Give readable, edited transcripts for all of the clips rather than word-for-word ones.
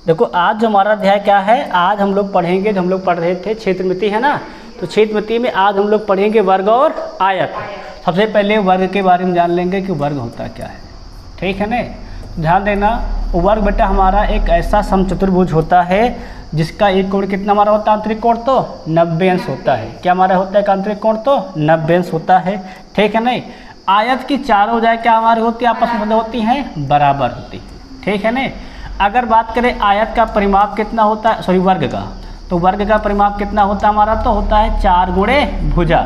देखो आज जो हमारा अध्याय क्या है, आज हम लोग पढ़ेंगे, जो हम लोग पढ़ रहे थे क्षेत्रमिति है ना, तो क्षेत्रमिति में आज हम लोग पढ़ेंगे वर्ग और आयत। सबसे पहले वर्ग के बारे में जान लेंगे कि वर्ग होता क्या है, ठीक है ना। ध्यान देना, वर्ग बेटा हमारा एक ऐसा समचतुर्भुज होता है जिसका एक कोण कितना हमारा होता है, आंतरिक कोण तो 90 अंश होता है। क्या हमारा होता है आंतरिक कोण तो 90 अंश होता है, ठीक है नहीं। आयत की चारों भुजाएं क्या हमारी होती है, आपस में होती हैं, बराबर होती है, ठीक है ना। अगर बात करें आयत का परिमाप कितना होता है, सॉरी वर्ग का, तो वर्ग का परिमाप कितना होता है हमारा, तो होता है 4 गुणे भुजा।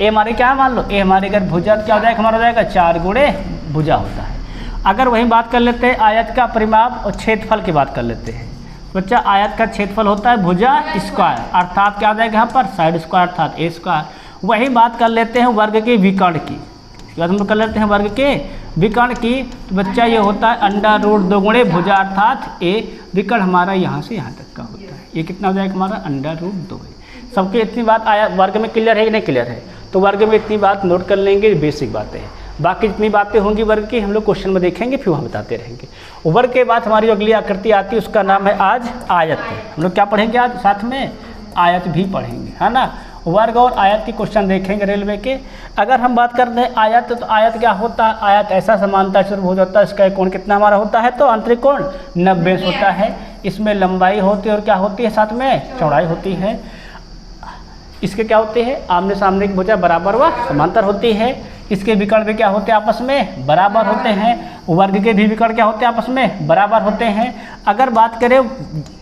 ए हमारे क्या मान लो, ए हमारे अगर भुजा क्या हो जाएगा, हमारा हो जाएगा 4 गुणे भुजा होता है। अगर वही बात कर लेते हैं आयत का परिमाप और क्षेत्रफल की बात कर लेते हैं बच्चा, आयत का क्षेत्रफल होता है भुजा स्क्वायर, अर्थात क्या हो जाएगा यहाँ पर साइड स्क्वायर अर्थात ए स्क्वायर। वही बात कर लेते हैं वर्ग के विकर्ण की, इसके बाद हम लोग कर लेते हैं वर्ग के विकर्ण की, तो बच्चा ये होता है √2 गुणे भुजा अर्थात ए। विकर्ण हमारा यहाँ से यहाँ तक का होता है, ये कितना हो जाएगा हमारा √2 है। सबकी इतनी बात आया वर्ग में क्लियर है कि नहीं क्लियर है, तो वर्ग में इतनी बात नोट कर लेंगे, बेसिक बातें हैं। बाकी जितनी बातें होंगी वर्ग की हम लोग क्वेश्चन में देखेंगे, फिर वहाँ बताते रहेंगे। वर्ग के बाद हमारी जो अगली आकृति आती है उसका नाम है आज आयत। हम लोग क्या पढ़ेंगे आज, साथ में आयत भी पढ़ेंगे, है ना। वर्ग और आयत की क्वेश्चन देखेंगे रेलवे के। अगर हम बात करते हैं आयत, तो आयत क्या होता है, आयत ऐसा समानता चतुर्भुज होता है, इसका कोण कितना हमारा होता है, तो आंतरिक कोण 90 होता है। इसमें लंबाई होती है और क्या होती है, साथ में चौड़ाई होती है। इसके क्या होते हैं, आमने सामने की भुजा बराबर व समांतर होती है। इसके विकर्ण भी क्या होते हैं, आपस में बराबर होते हैं। वर्ग के भी विकर्ण क्या होते हैं, आपस में बराबर होते हैं। अगर बात करें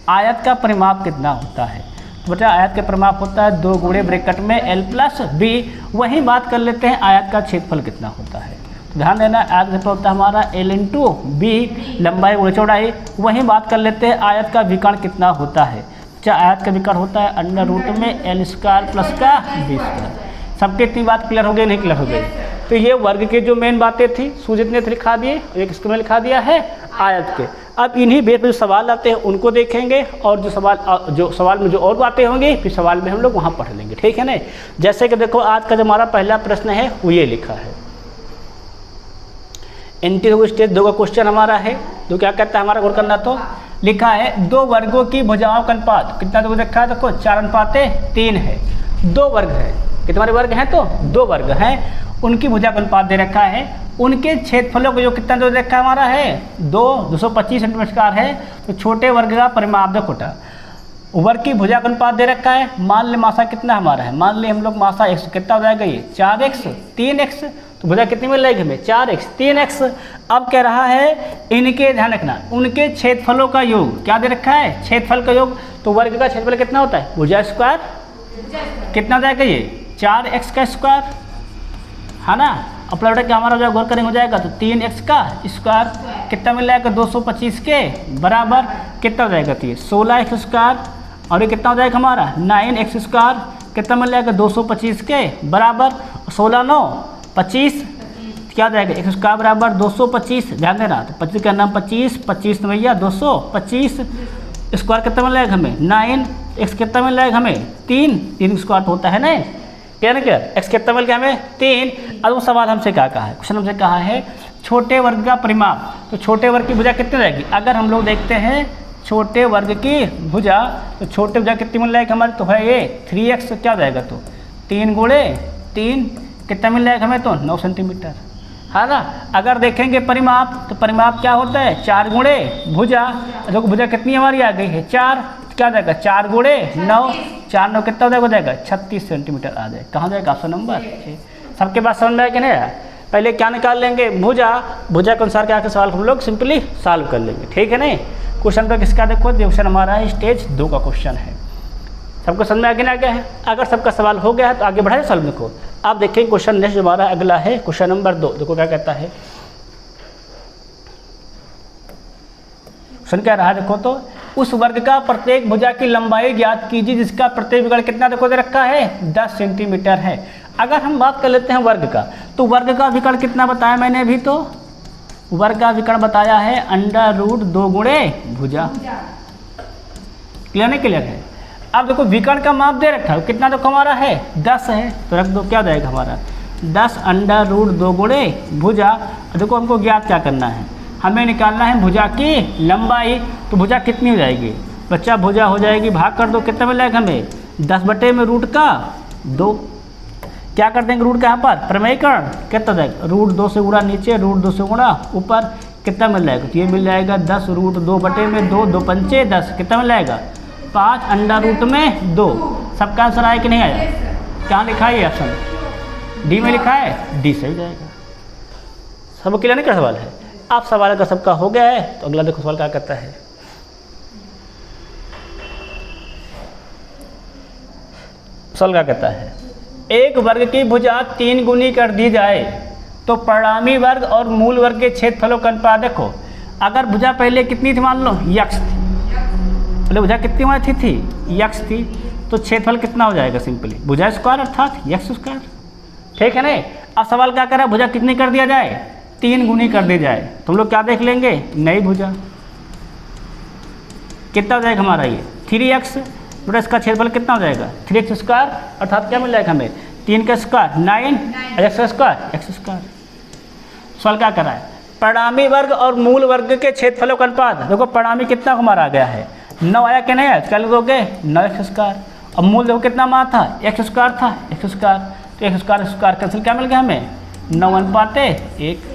आयत का परिमाप कितना होता है, तो बेटा आयत का परिमाप होता है 2 गुणे ब्रैकेट में l + b। वहीं बात कर लेते हैं आयत का क्षेत्रफल कितना होता है, तो ध्यान देना आयत का होता है हमारा l × b, लंबाई गुणे चौड़ाई। वहीं बात कर लेते हैं आयत का विकर्ण कितना होता है, आयत का विकर्ण होता है √2 में l² + का b²। सबके इतनी बात क्लियर हो गई नहीं क्लियर हो गई, तो ये वर्ग के जो मेन बातें थी सूजित ने लिखा दिए, एक इसको में लिखा दिया है आयत के। अब इन्हीं बेस पर जो सवाल आते हैं उनको देखेंगे, और जो सवाल में जो और बातें होंगी फिर सवाल में हम लोग वहाँ पढ़ लेंगे, ठीक है ना। जैसे कि देखो आज का जो हमारा पहला प्रश्न है वो ये लिखा है, इंटीग्रल स्टेज 2 का क्वेश्चन हमारा है। जो क्या कहता है हमारा गौर करना, तो लिखा है 2 वर्गों की भुजाओं का अनुपात कितना, तो देखा है देखो 4:3 है। 2 वर्ग है, कितने वर्ग हैं, तो 2 वर्ग हैं, उनकी भुजा का अनुपात दे रखा है। उनके क्षेत्रफलों को जो कितना दे रखा है हमारा है 225 सेंटीमीटर है। तो छोटे वर्ग का परिमाप देखो, वर्ग की भुजा का अनुपात दे रखा है। मान ले मासा कितना हमारा है, मान ले हम लोग मासा x कितना हो जाएगा, ये 4x 3x, तो भुजा कितनी मिल जाएगी हमें 4x 3x। अब कह रहा है इनके, ध्यान रखना, उनके क्षेत्रफलों का योग क्या दे रखा है, क्षेत्रफल का योग। तो वर्ग का क्षेत्रफल कितना होता है, भुजा स्क्वायर कितना हो जाएगा, ये 4x का स्क्वायर, है ना। अपना बेटा क्या हमारा गौर करेंगे हो जाएगा, तो 3x का स्क्वायर कितना मिल जाएगा 225 के बराबर कितना हो जाएगा, तो ये 16x², और ये कितना हो जाएगा हमारा 9x² कितना मिल जाएगा 225 के बराबर, 16 9 25 क्या हो जाएगा x² बराबर 225। ध्यान देना, तो 25 का नाम 25 25 भैया 225 स्क्वायर कितना मिल जाएगा हमें 9x कितना मिल जाएगा हमें 3 स्क्वायर होता है ना, क्या ना क्या x कितना मिल गया हमें 3। अब वो सवाल हमसे क्या कहा है, क्वेश्चन हमसे कहा है छोटे वर्ग का परिमाप। तो छोटे वर्ग की भुजा कितनी रहेगी, अगर हम लोग देखते हैं छोटे वर्ग की भुजा, तो छोटे भुजा कितनी मिल जाएगी हमारे, तो है ये 3x क्या हो जाएगा, तो 3 गुणे 3 कितना मिल जाएगा हमें, तो 9 सेंटीमीटर, है ना। अगर देखेंगे परिमाप, तो परिमाप क्या होता है 4 गुणे भुजा, देखो भुजा कितनी हमारी आ गई है 4, क्या हो जाएगा 4 गुणे 9, 4 9 कितना हो जाएगा 36 सेंटीमीटर आ जाएगा। कहाँ जाएगा ऑप्शन नंबर 6। सबके पास समझ में आया कि नहीं आया। पहले क्या निकाल लेंगे, भुजा, भुजा के अनुसार क्या के सवाल हम लोग सिंपली सॉल्व कर लेंगे, ठीक है नहीं। क्वेश्चन पर किसका देखो, क्वेश्चन हमारा है स्टेज 2 का क्वेश्चन है। सबको समझ में आगे ना गया है, अगर सबका सवाल हो गया है तो आगे बढ़ाए सॉल्व देखो। आप देखेंगे क्वेश्चन नेक्स्ट जो हमारा अगला है क्वेश्चन नंबर 2, देखो क्या कहता है। क्वेश्चन क्या रहा देखो, तो उस वर्ग का प्रत्येक भुजा की लंबाई ज्ञात कीजिए जिसका प्रत्येक विकर्ण कितना देखो दे रखा है 10 सेंटीमीटर है। अगर हम बात कर लेते हैं वर्ग का, तो वर्ग का विकर्ण कितना बताया मैंने अभी, तो वर्ग का विकर्ण बताया है √2 गुणे भुजा, क्लियर नहीं क्लियर है। अब देखो विकर्ण का माप दे रखा है कितना, तो हमारा है 10 है, तो रख दो क्या हो जाएगा हमारा 10 √2 गुणे भुजा। देखो हमको ज्ञात क्या करना है, हमें निकालना है भुजा की लंबाई। तो भुजा कितनी हो जाएगी बच्चा? भुजा हो जाएगी, भाग कर दो, कितना मिल जाएगा हमें? 10 बटे में रूट का 2। क्या कर देंगे रूट का यहाँ पर? प्रमेयीकरण। कितना जाएगा? रूट 2 से गुणा नीचे, रूट 2 से गुणा ऊपर, कितना मिल जाएगा? तो ये मिल जाएगा 10 रूट 2 बटे में 2, 2 पंचे 10, कितना मिल जाएगा? 5 अंडर रूट में 2। सबका आंसर आया कि नहीं आया? क्या लिखा है ऑप्शन डी में लिखा है, डी सही जाएगा। सब क्लियर नहीं? का सवाल है। आप सवाल का सबका हो गया है तो अगला देखो सवाल क्या करता है। सवाल क्या कहता है? एक वर्ग की भुजा 3 गुनी कर दी जाए तो परिणामी वर्ग और मूल वर्ग के क्षेत्रफलों का अनुपात देखो। अगर भुजा पहले कितनी थी मान लो यक्स थी, पहले भुजा कितनी हमारी थी यक्स थी, तो क्षेत्रफल कितना हो जाएगा? सिंपली भुजा स्क्वायर अर्थात यक्स स्क्वायर। ठीक है ना? अब सवाल क्या कर रहा है? भुजा कितनी कर दिया जाए? 3 गुनी कर दी जाए। तुम लोग क्या देख लेंगे? नई भुजा कितना हो जाएगा हमारा? ये 3x बटा इसका क्षेत्रफल कितना हो जाएगा? 3x स्क्वायर अर्थात क्या मिल जाएगा हमें? 3 का square 9 x square x square. सवाल क्या कर रहा है? परिणामी वर्ग और मूल वर्ग के क्षेत्रफलों का अनुपात। देखो परिणामी कितना हमारा आ गया है? 9 आया कि नहीं आया? क्या लिखोगे? 9x square. अब मूल देखो कितना मान था? x स्क्वायर था, x स्क्वायर। तो x स्क्वायर स्क्वायर कैंसिल, क्या मिल गया हमें? 9 अनुपात 1।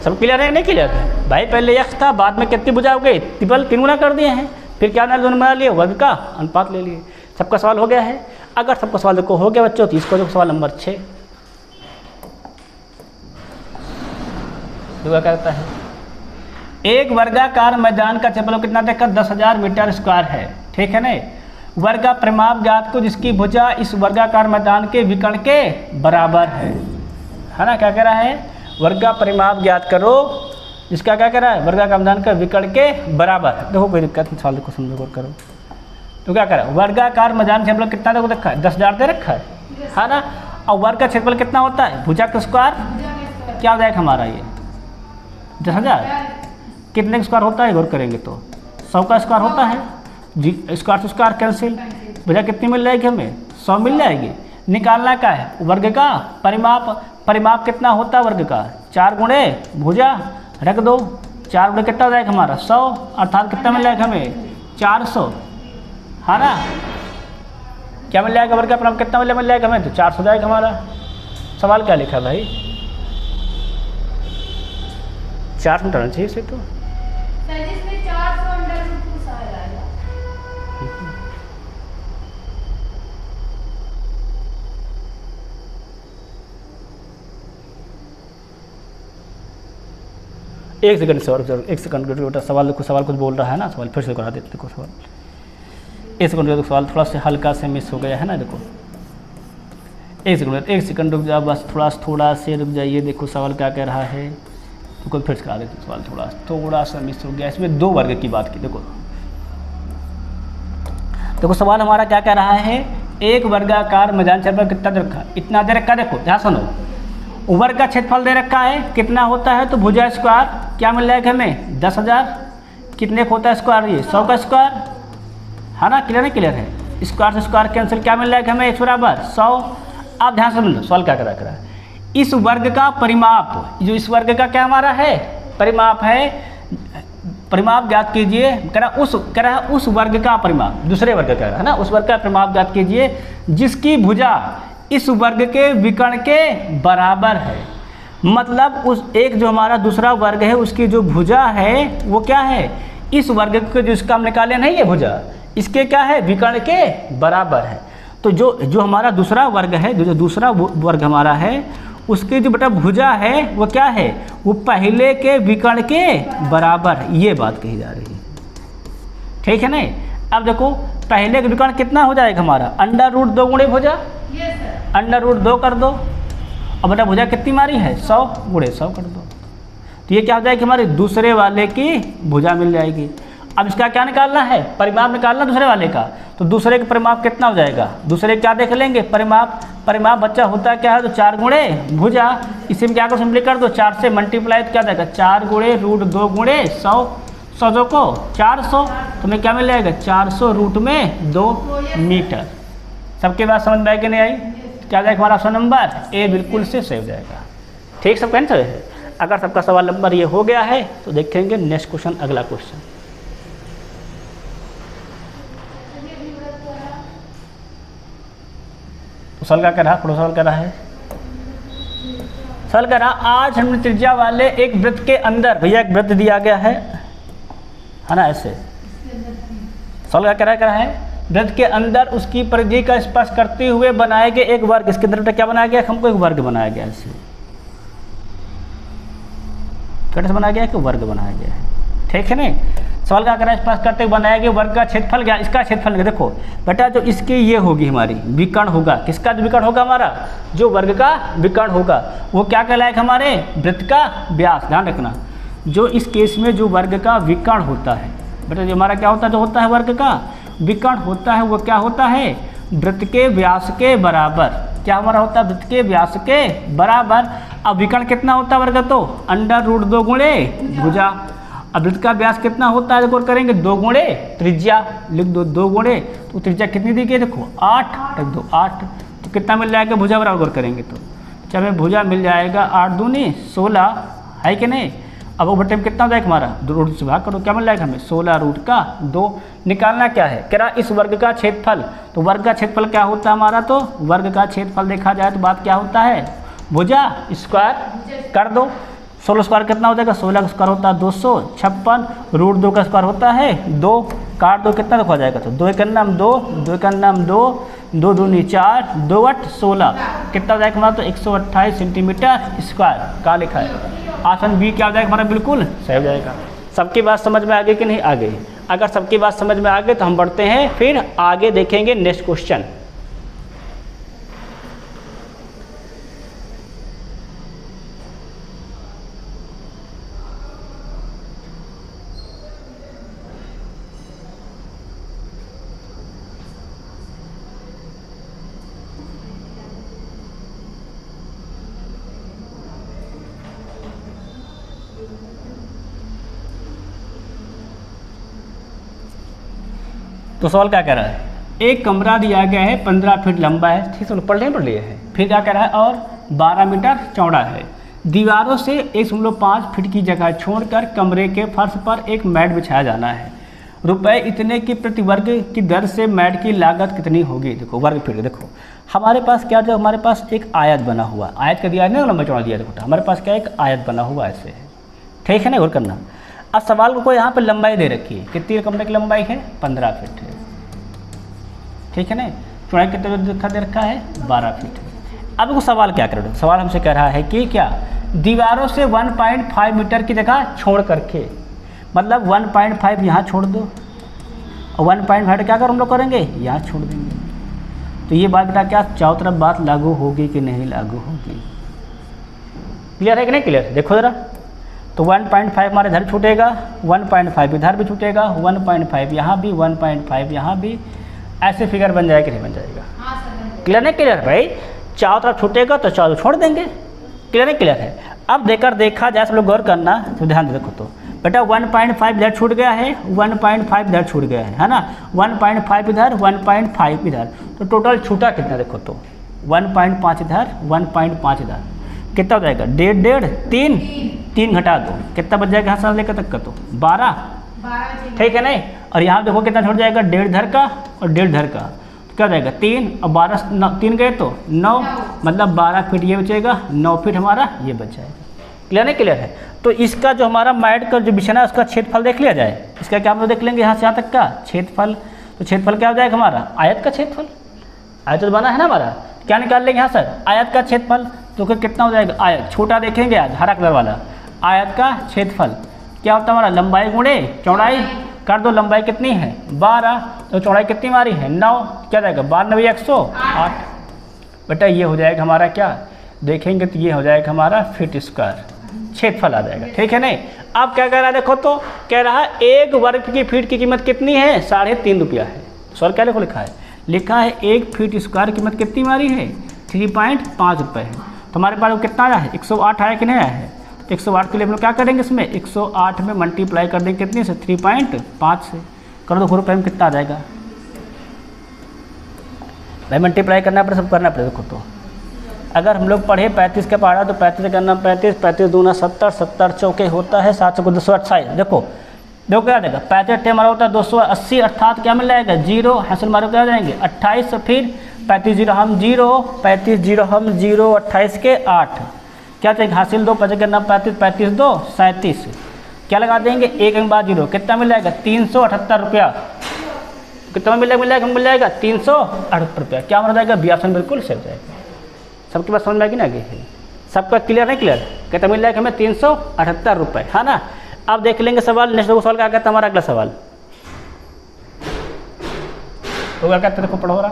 सब क्लियर है नहीं क्लियर है भाई? पहले x था, बाद में कितनी भुजा हो गई? ट्रिपल 3 गुना कर दिए हैं, फिर क्या ना दोनों बना लिए, वर्ग का अनुपात ले लिए। सबका सवाल हो गया है। अगर सबका सवाल देखो हो गया बच्चों तो इसको देखो सवाल नंबर 6 क्या कहता है? एक वर्गाकार मैदान का क्षेत्रफल कितना देखकर 10,000 मीटर स्क्वायर है। ठीक है ना? वर्ग का परिमाप ज्ञात को जिसकी भुजा इस वर्गाकार मैदान के विकर्ण के बराबर है ना? क्या कह रहा है? वर्ग का परिमाप ज्ञात करो जिसका क्या कह रहा है? वर्गाकार मैदान का विकर्ण के बराबर। देखो कोई दिक्कत नहीं, सवाल देखो समझो करो। तो क्या कह रहा है? वर्गाकार मैदान क्षेत्रफल कितना देखो देखा है? 10,000 दे रखा है ना? और वर्ग का क्षेत्रफल कितना होता है? भुजा का स्क्वायर क्या हो जाएगा हमारा? ये 10,000 कितने का स्क्वायर होता है? गौर करेंगे तो 100 का स्क्वायर होता है जी। स्क्वायर से स्क्वायर कैंसिल, भुजा कितनी मिल जाएगी हमें? 100 मिल जाएगी। निकालना क्या है? वर्ग का परिमाप। परिमाप कितना होता है वर्ग का? 4 गुणे भुजा रख दो, 4 गुणे कितना हो जाएगा हमारा? 100 अर्थात कितना मिल जाएगा हमें? 400 है ना? क्या मिल जाएगा वर्ग का परिमाप? कितना मिल जाएगा हमें? तो 400 जाएगा हमारा। सवाल क्या लिखा भाई? 400 मिटाना चाहिए इसे तो। एक सेकंड से और एक सेकंड बेटा, सवाल देखो, सवाल कुछ बोल रहा है ना, सवाल फिर से करा देते। देखो सवाल एक सेकंड रुक, सवाल थोड़ा सा हल्का से मिस हो गया है ना। देखो एक सेकंड रुक जाओ बस, थोड़ा से रुक जाइए। देखो सवाल क्या कह रहा है, तो फिर से करा देते। सवाल थोड़ा सा मिस हो गया, इसमें 2 वर्ग की बात की। देखो सवाल हमारा क्या कह रहा है? एक वर्गाकार मैदान क्षेत्रफल कितना दे रखा? इतना दे रखा। देखो ध्यान सुनो, वर्ग का क्षेत्रफल दे रखा है कितना होता है? तो भुजा स्क्वायर क्या मिल जाएगा हमें? 10,000। कितने होता है स्क्वायर? ये 100 का स्क्वायर है ना? क्लियर है? क्लियर है। स्क्वायर से स्क्वायर कैंसिल, क्या मिल जाएगा हमें? 1 बराबर 100। आप ध्यान सुन लो सवाल क्या करा है? इस वर्ग का परिमाप, जो इस वर्ग का क्या हमारा है? परिमाप है। परिमाप ज्ञात कीजिए। कह रहा है उस वर्ग का परिमाप, दूसरे वर्ग का है ना, उस वर्ग का परिमाप ज्ञात कीजिए जिसकी भुजा इस वर्ग के विकर्ण के बराबर है। मतलब उस एक जो हमारा दूसरा वर्ग है उसकी जो भुजा है वो क्या है? इस वर्ग के जो इसका हम निकाले नहीं है भुजा, इसके क्या है? विकर्ण के बराबर है। तो जो हमारा दूसरा वर्ग है, जो दूसरा वर्ग हमारा है उसकी जो बेटा भुजा है वो क्या है? वो पहले के विकर्ण के बराबर, ये बात कही जा रही है। ठीक है ना? अब देखो पहले का विकर्ण कितना हो जाएगा हमारा? अंडर रूट 2 गुणे भुजा, अंडर रूट 2 कर दो। अब बेटा भुजा कितनी मारी है? 100 गुणे 100 कर दो। तो ये क्या हो जाएगी हमारे? दूसरे वाले की भुजा मिल जाएगी। अब इसका क्या निकालना है? परिमाप निकालना दूसरे वाले का। तो दूसरे का परिमाप कितना हो जाएगा? दूसरे क्या देख लेंगे? परिमाप बच्चा होता क्या है? तो 4 गुणे भुजा। इसी में क्या को सिंपली कर दो, 4 से मल्टीप्लाई तो क्या जाएगा? 4 गुणे रूट 2 गुणे 100, 100 को 400, तुम्हें क्या मिल जाएगा? 400 रूट में 2 मीटर। सबके बात समझ में आई कि नहीं आई? क्या जाएगा हमारा ऑप्शन नंबर ए बिल्कुल से सही हो जाएगा। ठीक, सब कैंसिल है। अगर सबका सवाल नंबर ये हो गया है तो देखेंगे नेक्स्ट क्वेश्चन, अगला क्वेश्चन। तो सवाल क्या कह रहा है, पढ़ो सवाल कह रहा है, सवाल कह रहा आज हमने त्रिज्या वाले एक वृत्त के अंदर, भैया एक वृत्त दिया गया है ना, ऐसे सवाल क्या कह रहा है वृत्त के अंदर उसकी परिधि का स्पर्श करते हुए बनाए गए एक वर्ग, इसके अंदर क्या बनाया गया, हमको एक वर्ग बनाया गया, ऐसे कैसे बनाया गया कि वर्ग बनाया गया है, ठीक है नहीं। सवाल क्या कर रहा है, स्पर्श करते हुए बनाया गया वर्ग का क्षेत्रफल क्या, इसका क्षेत्रफल देखो बेटा, जो इसकी ये होगी हमारी विकर्ण होगा, किसका विकर्ण होगा हमारा, जो वर्ग का विकर्ण होगा वो क्या कहलाएगा, हमारे वृत्त का व्यास। ध्यान रखना, जो इस केस में जो वर्ग का विकर्ण होता है बेटा, जो हमारा क्या होता है, जो होता है वर्ग का विकर्ण होता है वो क्या होता है, वृत्त के व्यास के बराबर। क्या हमारा होता है, वृत्त के व्यास के बराबर। अब विकर्ण कितना होता है वर्ग, तो √2 गुणे भुजा। अब वृत्त का व्यास कितना होता है, देखो करेंगे 2 गुणे त्रिज्या, लिख दो 2 गुणे, तो त्रिज्या कितनी दी गई, देखो 8, रख दो 8, तो कितना मिल जाएगा, भुजा बराबर करेंगे तो चाहे भुजा मिल जाएगा 8 दूनी 16, है कि नहीं। अब वो बटे में कितना हो जाएगा हमारा, 2 रूट से भाग करो, क्या मिल जाएगा हमें 16√2। निकालना क्या है, कह रहा इस वर्ग का क्षेत्रफल, तो वर्ग का क्षेत्रफल क्या होता है हमारा, तो वर्ग का क्षेत्रफल देखा जाए तो बात क्या होता है, भुजा स्क्वायर कर दो, 16 स्क्वायर कितना हो जाएगा, 16 का स्क्वायर होता है 256, √2 का स्क्वायर होता है 2, काट दो कितना हो जाएगा, तो 2 का नाम 2, 2 का नाम 2, 2 दूनी 4, 2 8 16, कितना हो जाएगा हमारा, तो 128 सेंटीमीटर स्क्वायर। का लिखा है ऑप्शन बी क्या हो जाएगा हमारा, बिल्कुल सही हो जाएगा। सबकी बात समझ में आ गई कि नहीं आ गई, अगर सबकी बात समझ में आ गई तो हम बढ़ते हैं फिर आगे, देखेंगे नेक्स्ट क्वेश्चन। तो सवाल क्या कह रहा है, एक कमरा दिया गया है 15 फीट लंबा है, ठीक है पढ़ लिए है, फिर क्या कह रहा है और 12 मीटर चौड़ा है, दीवारों से 1.5 फीट की जगह छोड़कर कमरे के फर्श पर एक मैट बिछाया जाना है, रुपए इतने की प्रति वर्ग की दर से मैट की लागत कितनी होगी। देखो वर्ग फीट, देखो हमारे पास क्या, जो हमारे पास एक आयत बना हुआ, आयत का दिया है ना, लंबा चौड़ा दिया, देखो हमारे पास क्या एक आयत बना हुआ ऐसे है, ठीक है ना, और करना। अब सवाल को यहाँ पे लंबाई दे रखी है, कितनी कमरे की लंबाई है 15 फीट है, ठीक है ना, चौड़ाई कितना दिखा दे रखा है 12 फीट है। अब वो सवाल क्या कर रहे हो, सवाल हमसे कह रहा है कि क्या दीवारों से 1.5 मीटर की जगह छोड़ करके, मतलब 1.5 यहाँ छोड़ दो और 1.5 क्या कर हम लोग करेंगे, यहाँ छोड़ देंगे, तो ये बात बेटा क्या चारों तरफ बात लागू होगी कि नहीं लागू होगी, क्लियर है कि नहीं क्लियर, देखो ज़रा। तो 1.5 हमारे इधर छूटेगा, 1.5 इधर भी छूटेगा, 1.5 यहाँ भी, 1.5 यहाँ भी, ऐसे फिगर बन जाएगा कि नहीं बन जाएगा, क्लियर नहीं क्लियर भाई, चारों तरफ छूटेगा तो चारों छोड़ देंगे, क्लियर नहीं क्लियर है। अब देखा जाए सब लोग गौर करना, तो ध्यान देखो तो बेटा 1.5 इधर छूट गया है, 1.5 इधर छूट गया है ना, 1.5 इधर 1.5 इधर, तो टोटल छूटा कितना देखो तो 1.5 इधर 1.5 इधर, कितना हो जाएगा 1.5 3 घटा दो, कितना बच जाएगा यहाँ से लेकर तक का, तो 12, ठीक है नहीं। और यहाँ देखो कितना छूट जाएगा 1.5 इधर का और 1.5 इधर का, तो क्या हो जाएगा 3 और 12 3 गए तो 9, मतलब 12 फीट ये बचेगा, 9 फीट हमारा ये बच जाएगा, क्लियर नहीं क्लियर है। तो इसका जो हमारा मैट का जो बिछाना है उसका क्षेत्रफल देख लिया जाए, इसका क्या हम लोग देख लेंगे यहाँ से यहाँ तक का क्षेत्रफल, तो क्षेत्रफल क्या हो जाएगा हमारा आयत का क्षेत्रफल, आयत तो बना है ना हमारा, क्या निकाल लेंगे यहाँ सर आयत का क्षेत्रफल, तो कितना हो जाएगा आयत, छोटा देखेंगे आज हरा कलर वाला, आयत का क्षेत्रफल क्या होता है हमारा लंबाई गुणे चौड़ाई, कर दो लंबाई कितनी है 12, तो चौड़ाई कितनी हमारी है 9, क्या जाएगा 12 108, बेटा ये हो जाएगा हमारा क्या देखेंगे तो ये हो जाएगा हमारा फीट स्क्वायर, क्षेत्रफल आ जाएगा, ठीक है नहीं। अब क्या कह रहा है देखो तो कह रहा है एक वर्ग की फीट की कीमत कितनी है 3.5 रुपया है, सर क्या लिखो लिखा है 1 फीट स्क्वायर कीमत कितनी हमारी है 3.5 रुपये है, तो हमारे पास वो कितना आया है 108 आया कि नहीं आया है, 108 के लिए हम लोग क्या करेंगे इसमें 108 में मल्टीप्लाई कर देंगे कितने से 3.5 से, कर दो रुपये में कितना आ जाएगा भाई, मल्टीप्लाई करना पड़े सब करना पड़ेगा देखो तो अगर हम लोग पढ़े 35 का पहाड़ा तो 35 का नाम 35, 35 दूना 70, 70 चौके होता है 7 को 228। देखो क्या देगा 35 हमारा होता है 280, अर्थात क्या मिल जाएगा 0, हासिल मारो क्या जाएंगे 28, फिर 35 0 हम 0, 35 0 हम 0, 28 के 8, क्या चाहिए हासिल 2, 25 का नाम 35, 35 2 37, क्या लगा देंगे 1 अंक बाद 0, कितना मिल जाएगा 378 रुपया, कितना मिल जाएगा 378 रुपया। क्या हो जाएगा बी ऑप्शन बिल्कुल सही हो जाएगा। सबके पास समझ में आएगी ना कि सबका क्लियर नहीं क्लियर, कितना मिल जाएगा हमें 378 रुपये, है ना। अब देख लेंगे सवाल, नेक्स्ट सवाल क्या कहता है हमारा अगला सवाल तो क्या कहते देखो पढ़ो रहा,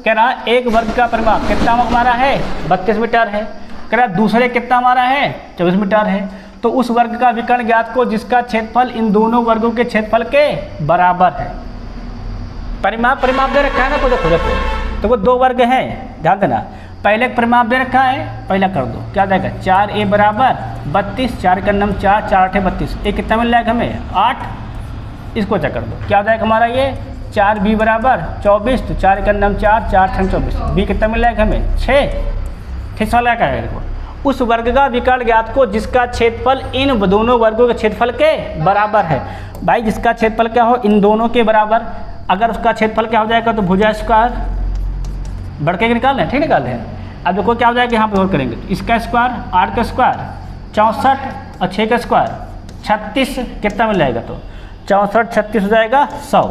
कह रहा एक वर्ग का परिमाप कितना हमारा है 32 मीटर है, कह रहा दूसरे कितना हमारा है 24 मीटर है, तो उस वर्ग का विकर्ण ज्ञात को जिसका क्षेत्रफल इन दोनों वर्गों के क्षेत्रफल के बराबर है। परिमाप दे रखा है ना, को देखो तो वो 2 वर्ग हैं, ध्यान देना। पहले परिमाप दे रखा है, पहला कर दो क्या जाएगा 4a बराबर 32, 4 का नम 4, 4 8 32, ये कितना मिल जाएगा हमें 8, इसको चेक कर दो क्या जाएगा हमारा ये 4b बराबर 24, तो 4 का नम 4, 4 6 24, b कितना मिल जाएगा हमें 6। ठीक सवाल क्या है देखो, उस वर्ग का विकर्ण ज्ञात को जिसका क्षेत्रफल इन दोनों वर्गों के क्षेत्रफल के बराबर है। भाई जिसका क्षेत्रफल क्या हो इन दोनों के बराबर, अगर उसका क्षेत्रफल क्या हो जाएगा तो भुजा स्क्वायर बढ़ के निकाल रहे हैं, ठीक निकाल रहे हैं। अब देखो क्या हो जाएगा यहाँ पे और करेंगे तो इसका स्क्वायर 8 का स्क्वायर 64 और 6 का स्क्वायर 36, कितना मिल जाएगा तो 64 36 हो जाएगा 100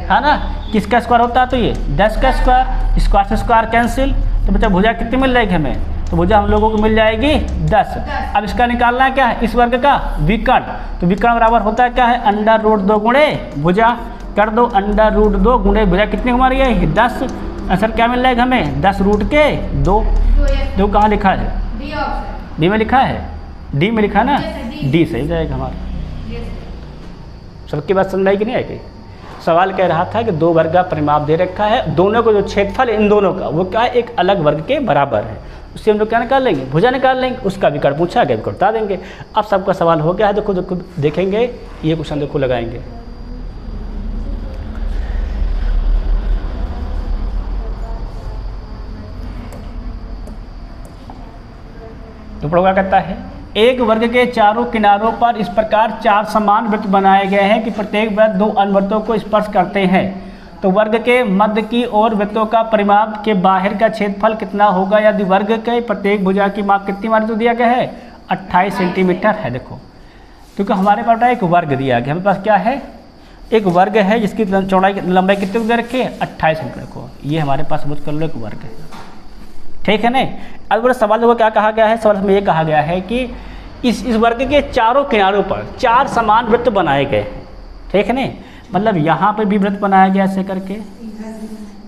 है ना। किसका स्क्वायर होता है तो ये 10 का स्क्वायर, स्क्वायर से स्क्वायर कैंसिल, तो बच्चा भुजा कितनी मिल जाएगी हमें, तो भुजा हम लोगों को मिल जाएगी 10। अब इसका निकालना क्या है इस वर्ग का विकर्ण, तो विकर्ण बराबर होता है क्या है √2 गुणे भुजा, कर दो √2 गुणे भुजा कितनी हमारी है 10, आंसर क्या मिल जाएगा हमें 10√2। दो कहाँ लिखा है बी में लिखा है, डी में लिखा है ना, डी सही जाएगा हमारा। सबकी बात समझ आई कि नहीं आएगी। सवाल कह रहा था कि 2 वर्ग का परिमाप दे रखा है, दोनों को जो क्षेत्रफल इन दोनों का वो क्या एक अलग वर्ग के बराबर है, उससे हम लोग क्या निकाल लेंगे भुजा निकाल लेंगे, उसका विकर्ण पूछा गया विकर्ण बता देंगे। अब सबका सवाल हो गया है, देखो देखेंगे ये क्वेश्चन देखो लगाएंगे। तो क्या कहता है एक वर्ग के चारों किनारों पर इस प्रकार 4 समान वृत्त बनाए गए हैं कि प्रत्येक वृत्त 2 अनुवृत्तों को स्पर्श करते हैं, तो वर्ग के मध्य की ओर वृत्तों का परिमाप के बाहर का क्षेत्रफल कितना होगा यदि वर्ग के प्रत्येक भुजा की माप कितनी हमारे तो दिया गया है 28 सेंटीमीटर है। देखो क्योंकि हमारे पास एक वर्ग दिया गया, हमारे पास क्या है एक वर्ग है जिसकी चौड़ाई लंबाई कितनी दे रखी है 28 सेंटीमीटर को, ये हमारे पास समझ कर लो एक वर्ग है, ठीक है नहीं। अब बड़ा सवाल देखो क्या कहा गया है, सवाल में ये कहा गया है कि इस वर्ग के चारों किनारों पर 4 समान वृत्त बनाए गए हैं, ठीक है नहीं, मतलब यहाँ पे भी वृत्त बनाया गया ऐसे करके,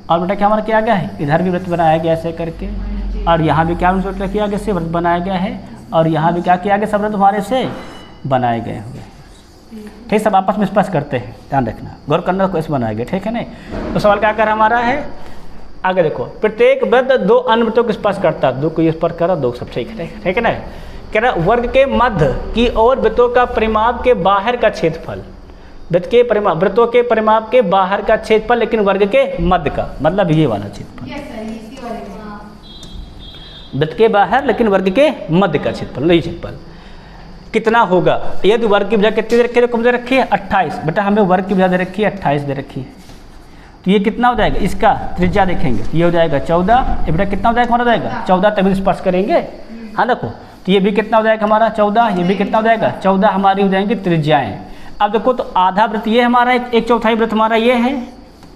और बेटा क्या हमारा किया गया है इधर भी वृत्त बनाया गया ऐसे करके, और यहाँ भी क्या किया गया से वृत्त बनाया गया है, और यहाँ भी क्या किया गया सब वृत्त हमारे से बनाए गए हुए, ठीक सब आपस में स्पर्श करते हैं, ध्यान रखना गौर करना को ऐसे बनाया गया, ठीक है नहीं। तो सवाल क्या कर हमारा है आगे देखो प्रत्येक वृत्त 2 अन्य वृत्तों को स्पर्श करता है, 2 को स्पर्श करा 2 सब ठीक है ना। कह रहा वर्ग के मध्य की ओर वृत्तों का परिमाप के बाहर का क्षेत्रफल, वृत्तों के परिमाप के बाहर का क्षेत्रफल लेकिन वर्ग के मध्य का, मतलब ये वाला क्षेत्रफल वृत्त के बाहर लेकिन वर्ग के मध्य का क्षेत्रफल, नहीं क्षेत्रफल कितना होगा यदि वर्ग की भुजा कितनी दे रखी है, कम दे रखी है 28, बेटा हमें वर्ग की भुजा दे रखी है 28 दे रखी है, तो ये कितना हो जाएगा इसका त्रिज्या देखेंगे ये हो जाएगा 14, ये बेटा कितना हो जाएगा हमारा जाएगा 14, तभी स्पर्श करेंगे, हाँ देखो तो ये भी कितना हो जाएगा हमारा 14, ये भी कितना हो जाएगा 14 हमारी हो जाएंगी त्रिज्याएँ। अब देखो तो आधा वृत्त ये हमारा एक चौथाई वृत्त हमारा ये है,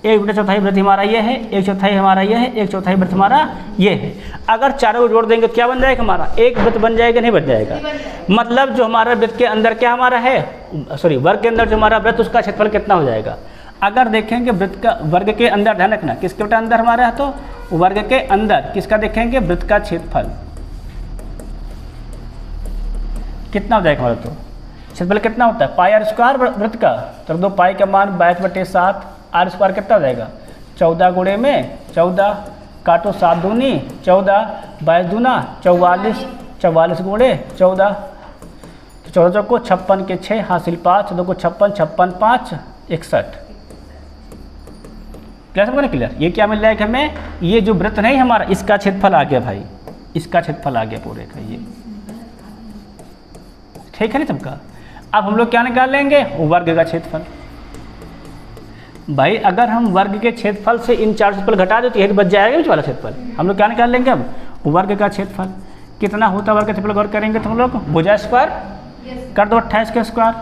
एक बेटा चौथाई वृत्त हमारा ये है, एक चौथाई हमारा ये है, एक चौथाई वृत्त हमारा ये है। अगर चारों को जोड़ देंगे तो क्या बन जाएगा हमारा एक वृत्त बन जाएगा नहीं बन जाएगा, मतलब जो हमारा वृत्त के अंदर क्या हमारा है सॉरी वर्ग के अंदर जो हमारा वृत्त उसका क्षेत्रफल कितना हो जाएगा। अगर देखेंगे वृत्त का वर्ग के अंदर ध्यान रखना किसके बेटा अंदर हमारा है, तो वर्ग के अंदर किसका देखेंगे वृत्त का क्षेत्रफल कितना हो जाएगा हमारा, तो क्षेत्रफल कितना होता है पाई आर स्क्वायर वृत्त का, तो दो पाई का मान 22/7, आर स्क्वायर कितना हो जाएगा 14 गुणे में 14, काटो 7 दूनी 14, 22 दूना 44, 44 गुणे 14, तो 14 को 56 के 6 हासिल 5, 2 को 56, 56 5 61, क्लियर सबको ना क्लियर। ये क्या मिल जाएगा हमें, ये जो वृत्त नहीं हमारा इसका क्षेत्रफल आ गया भाई, इसका क्षेत्रफल आ गया पूरे का ये, ठीक है ना सबका। अब हम लोग क्या निकाल लेंगे, वर्ग का क्षेत्रफल। भाई अगर हम वर्ग के क्षेत्रफल से इन चार क्षेत्रफल घटा देते हैं तो बच जाएगा इस वाला क्षेत्रफल। हम लोग क्या निकाल लेंगे अब, वर्ग का क्षेत्रफल कितना होता है, वर्ग का क्षेत्रफल गौर करेंगे तो हम लोग भुजा स्क्वायर कर दो 28 का स्क्वायर,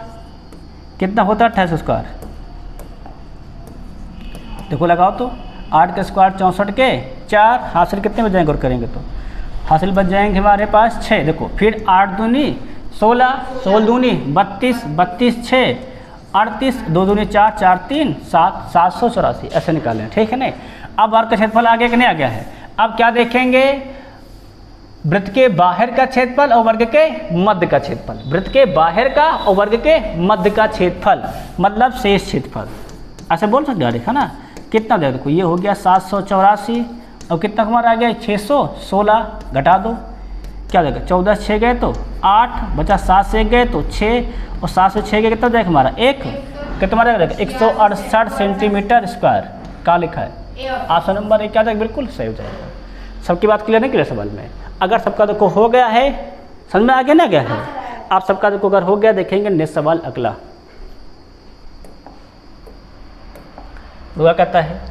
कितना होता है 28 स्क्वायर, देखो लगाओ तो 8 का स्क्वायर 64 के 4, हासिल कितने बच जाएंगे गौर करेंगे तो, हासिल बच जाएंगे हमारे पास 6। देखो फिर 8 दूनी 16, 16 दूनी 32, 32 6 38, 2 दूनी 4, 4 3 7, 784 ऐसे निकालें, ठीक है ना। अब वर्ग का क्षेत्रफल आ गया कि नहीं आ गया है। अब क्या देखेंगे, वृत्त के बाहर का क्षेत्रफल और वर्ग के मध्य का क्षेत्रफल, वृत्त के बाहर का और वर्ग के मध्य का क्षेत्रफल मतलब शेष क्षेत्रफल, ऐसे बोल सकते हैं। देखा ना कितना दे, देखो ये हो गया 784 और कितना हमारा आ गया 616, घटा दो क्या देगा 14 से 6 गए तो 8, बचा 7 से 1 गए तो 6 और 7 से 6 गए कितना जाएगा हमारा 1, कितना रहेगा 168 सेंटीमीटर स्क्वायर। कहाँ लिखा है, ऑप्शन नंबर 1 क्या था, बिल्कुल सही हो जाएगा। सबकी बात क्लियर नहीं, क्लियर सवाल में। अगर सबका देखो हो गया है, समझ में आ गया ना गया है, आप सबका देखो अगर हो गया देखेंगे नेक्स्ट सवाल अगला। क्या कहता है,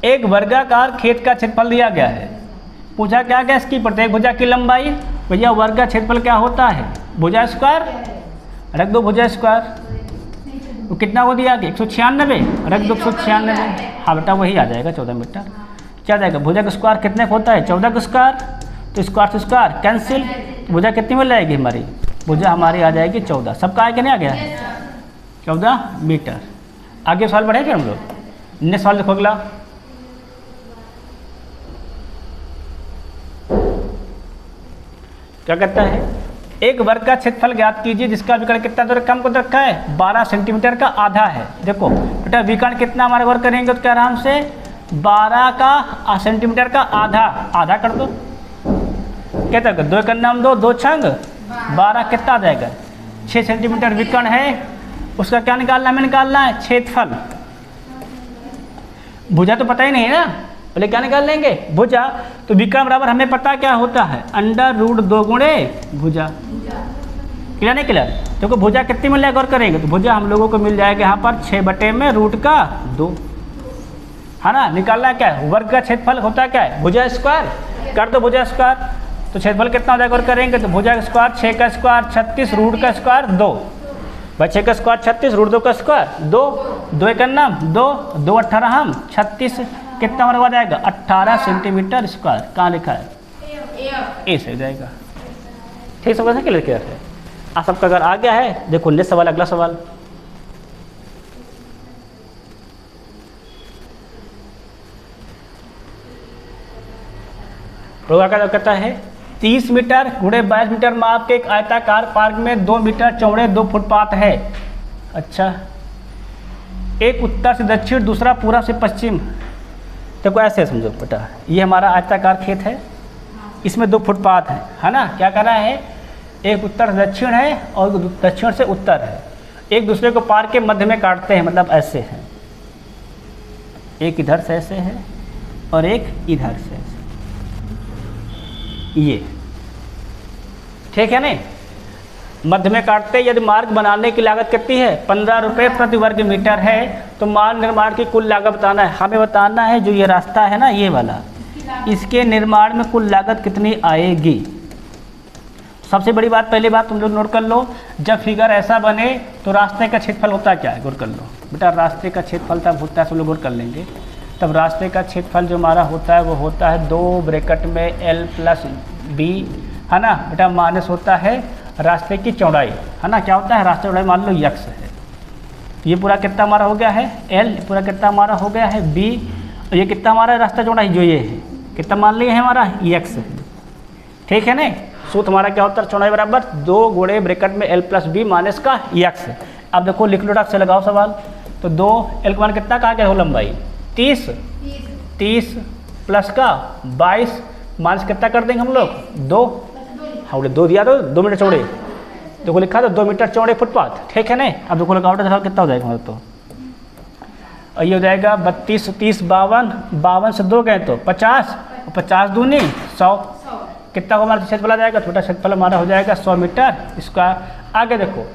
एक वर्गाकार खेत का क्षेत्रफल दिया गया है, पूछा क्या क्या इसकी प्रत्येक भुजा की लंबाई। भैया वर्ग का क्षेत्रफल क्या होता है, भुजा स्क्वायर, रख दो भुजा स्क्वायर, वो कितना हो दिया 196, रख दो 196, हाँ बेटा वही आ जाएगा 14 मीटर। क्या जाएगा, भुजा का स्क्वायर कितने का होता है 14 का स्क्वायर, तो स्क्वायर से स्क्वायर कैंसिल, भुजा कितनी मिल जाएगी हमारी, भुजा हमारी आ जाएगी 14। सबका आगे नहीं आ गया 14 मीटर। आगे सवाल बढ़ेगा हम लोग, नेक्स्ट सवाल देखो अगला। क्या कहता है, एक वर्ग का क्षेत्रफल ज्ञात कीजिए जिसका विकर्ण कितना दूर कम को रखा है 12 सेंटीमीटर का आधा है। देखो बेटा विकर्ण कितना हमारे वर्ग करेंगे तो क्या आराम से 12 का सेंटीमीटर का आधा, आधा कर दो, क्या तक 2 का नाम 2, 2 छंग 12 कितना आ जाएगा 6 सेंटीमीटर विकर्ण है, उसका क्या निकालना है, हमें निकालना है क्षेत्रफल। भुजा तो पता ही नहीं है ना, पहले क्या निकाल लेंगे भुजा, तो विकर्ण बराबर हमें पता क्या होता है √2 गुणे भुजा। क्लियर नहीं क्लियर, देखो भुजा कितनी मिल जाएगा और करेंगे तो भुजा हम लोगों को मिल जाएगा यहाँ पर 6/√2 है ना। निकालना क्या है, वर्ग का क्षेत्रफल होता क्या है भुजा स्क्वायर, कर दो भुजा स्क्वायर, तो क्षेत्रफल कितना हो जाएगा और करेंगे तो भुजा का स्क्वायर 6 का स्क्वायर 36 रूट का स्क्वायर 2, भाई 6 का स्क्वायर 36 √2 का स्क्वायर 2, 2 का नाम 2, 2 18 हम 36, कितना हमारा हो जाएगा 18 सेंटीमीटर स्क्वायर। कहाँ लिखा है ए से जाएगा, ठीक समझ में क्लियर है। आप सबका अगर आ गया है देखो नेक्स्ट सवाल अगला सवाल। प्रोग्राम क्या कहता है, 30 मीटर गुणे 22 मीटर माप के एक आयताकार पार्क में 2 मीटर चौड़े 2 फुटपाथ है। अच्छा, एक उत्तर से दक्षिण दूसरा पूर्व से पश्चिम। देखो ऐसे समझो बेटा, ये हमारा आयताकार खेत है, इसमें 2 फुटपाथ है ना। क्या करना है, एक उत्तर से दक्षिण है और दक्षिण से उत्तर है, एक दूसरे को पार्क के मध्य में काटते हैं, मतलब ऐसे हैं, एक इधर से ऐसे है और एक इधर से ऐसे, ये ठीक है नहीं, मध्य में काटते। यदि मार्ग बनाने की लागत कितनी है 15 रुपये प्रति वर्ग मीटर है, तो मार्ग निर्माण की कुल लागत बताना है। हमें बताना है जो ये रास्ता है ना ये वाला, इसके निर्माण में कुल लागत कितनी आएगी। सबसे बड़ी बात, पहली बात तुम लोग नोट कर लो, जब फिगर ऐसा बने तो रास्ते का क्षेत्रफल होता क्या है, गौर कर लो बेटा। रास्ते का क्षेत्रफल तब होता है, सब लोग गौर कर लेंगे, तब रास्ते का क्षेत्रफल जो हमारा होता है वो होता है 2 ब्रैकेट में L + B है ना बेटा, माइनस होता है रास्ते की चौड़ाई है ना। क्या होता है, रास्ते चौड़ाई मान लो x है, ये पूरा कितना हमारा हो गया है L, पूरा कितना हमारा हो गया है B, और ये कितना हमारा रास्ता चौड़ाई जो ये है कितना मान लिया है हमारा x है, ठीक है ना। सूत्र हमारा क्या होता है, चौड़ाई बराबर 2 गुणे ब्रैकेट में L + B माइनस का x। अब देखो लिख लो, से लगाओ सवाल, तो 2 L का मान कितना कहा गया हो लंबाई 30 प्लस का 22 माइनस कितना कर देंगे हम लोग 2, हाँ 2 दिया तो 2 मीटर चौड़े, देखो लिखा था 2 मीटर चौड़े फुटपाथ, ठीक है ना। अब देखो लगाओ सवाल कितना हो जाएगा हमारा, तो और ये हो जाएगा 32, 30, 52, 52 से 2 गए तो 50, 50 दूनी 100। कितना को हमारा क्षेत्रफल आ जाएगा? छोटा क्षेत्रफल हमारा हो जाएगा 100 मीटर स्क्वायर। आगे देखो,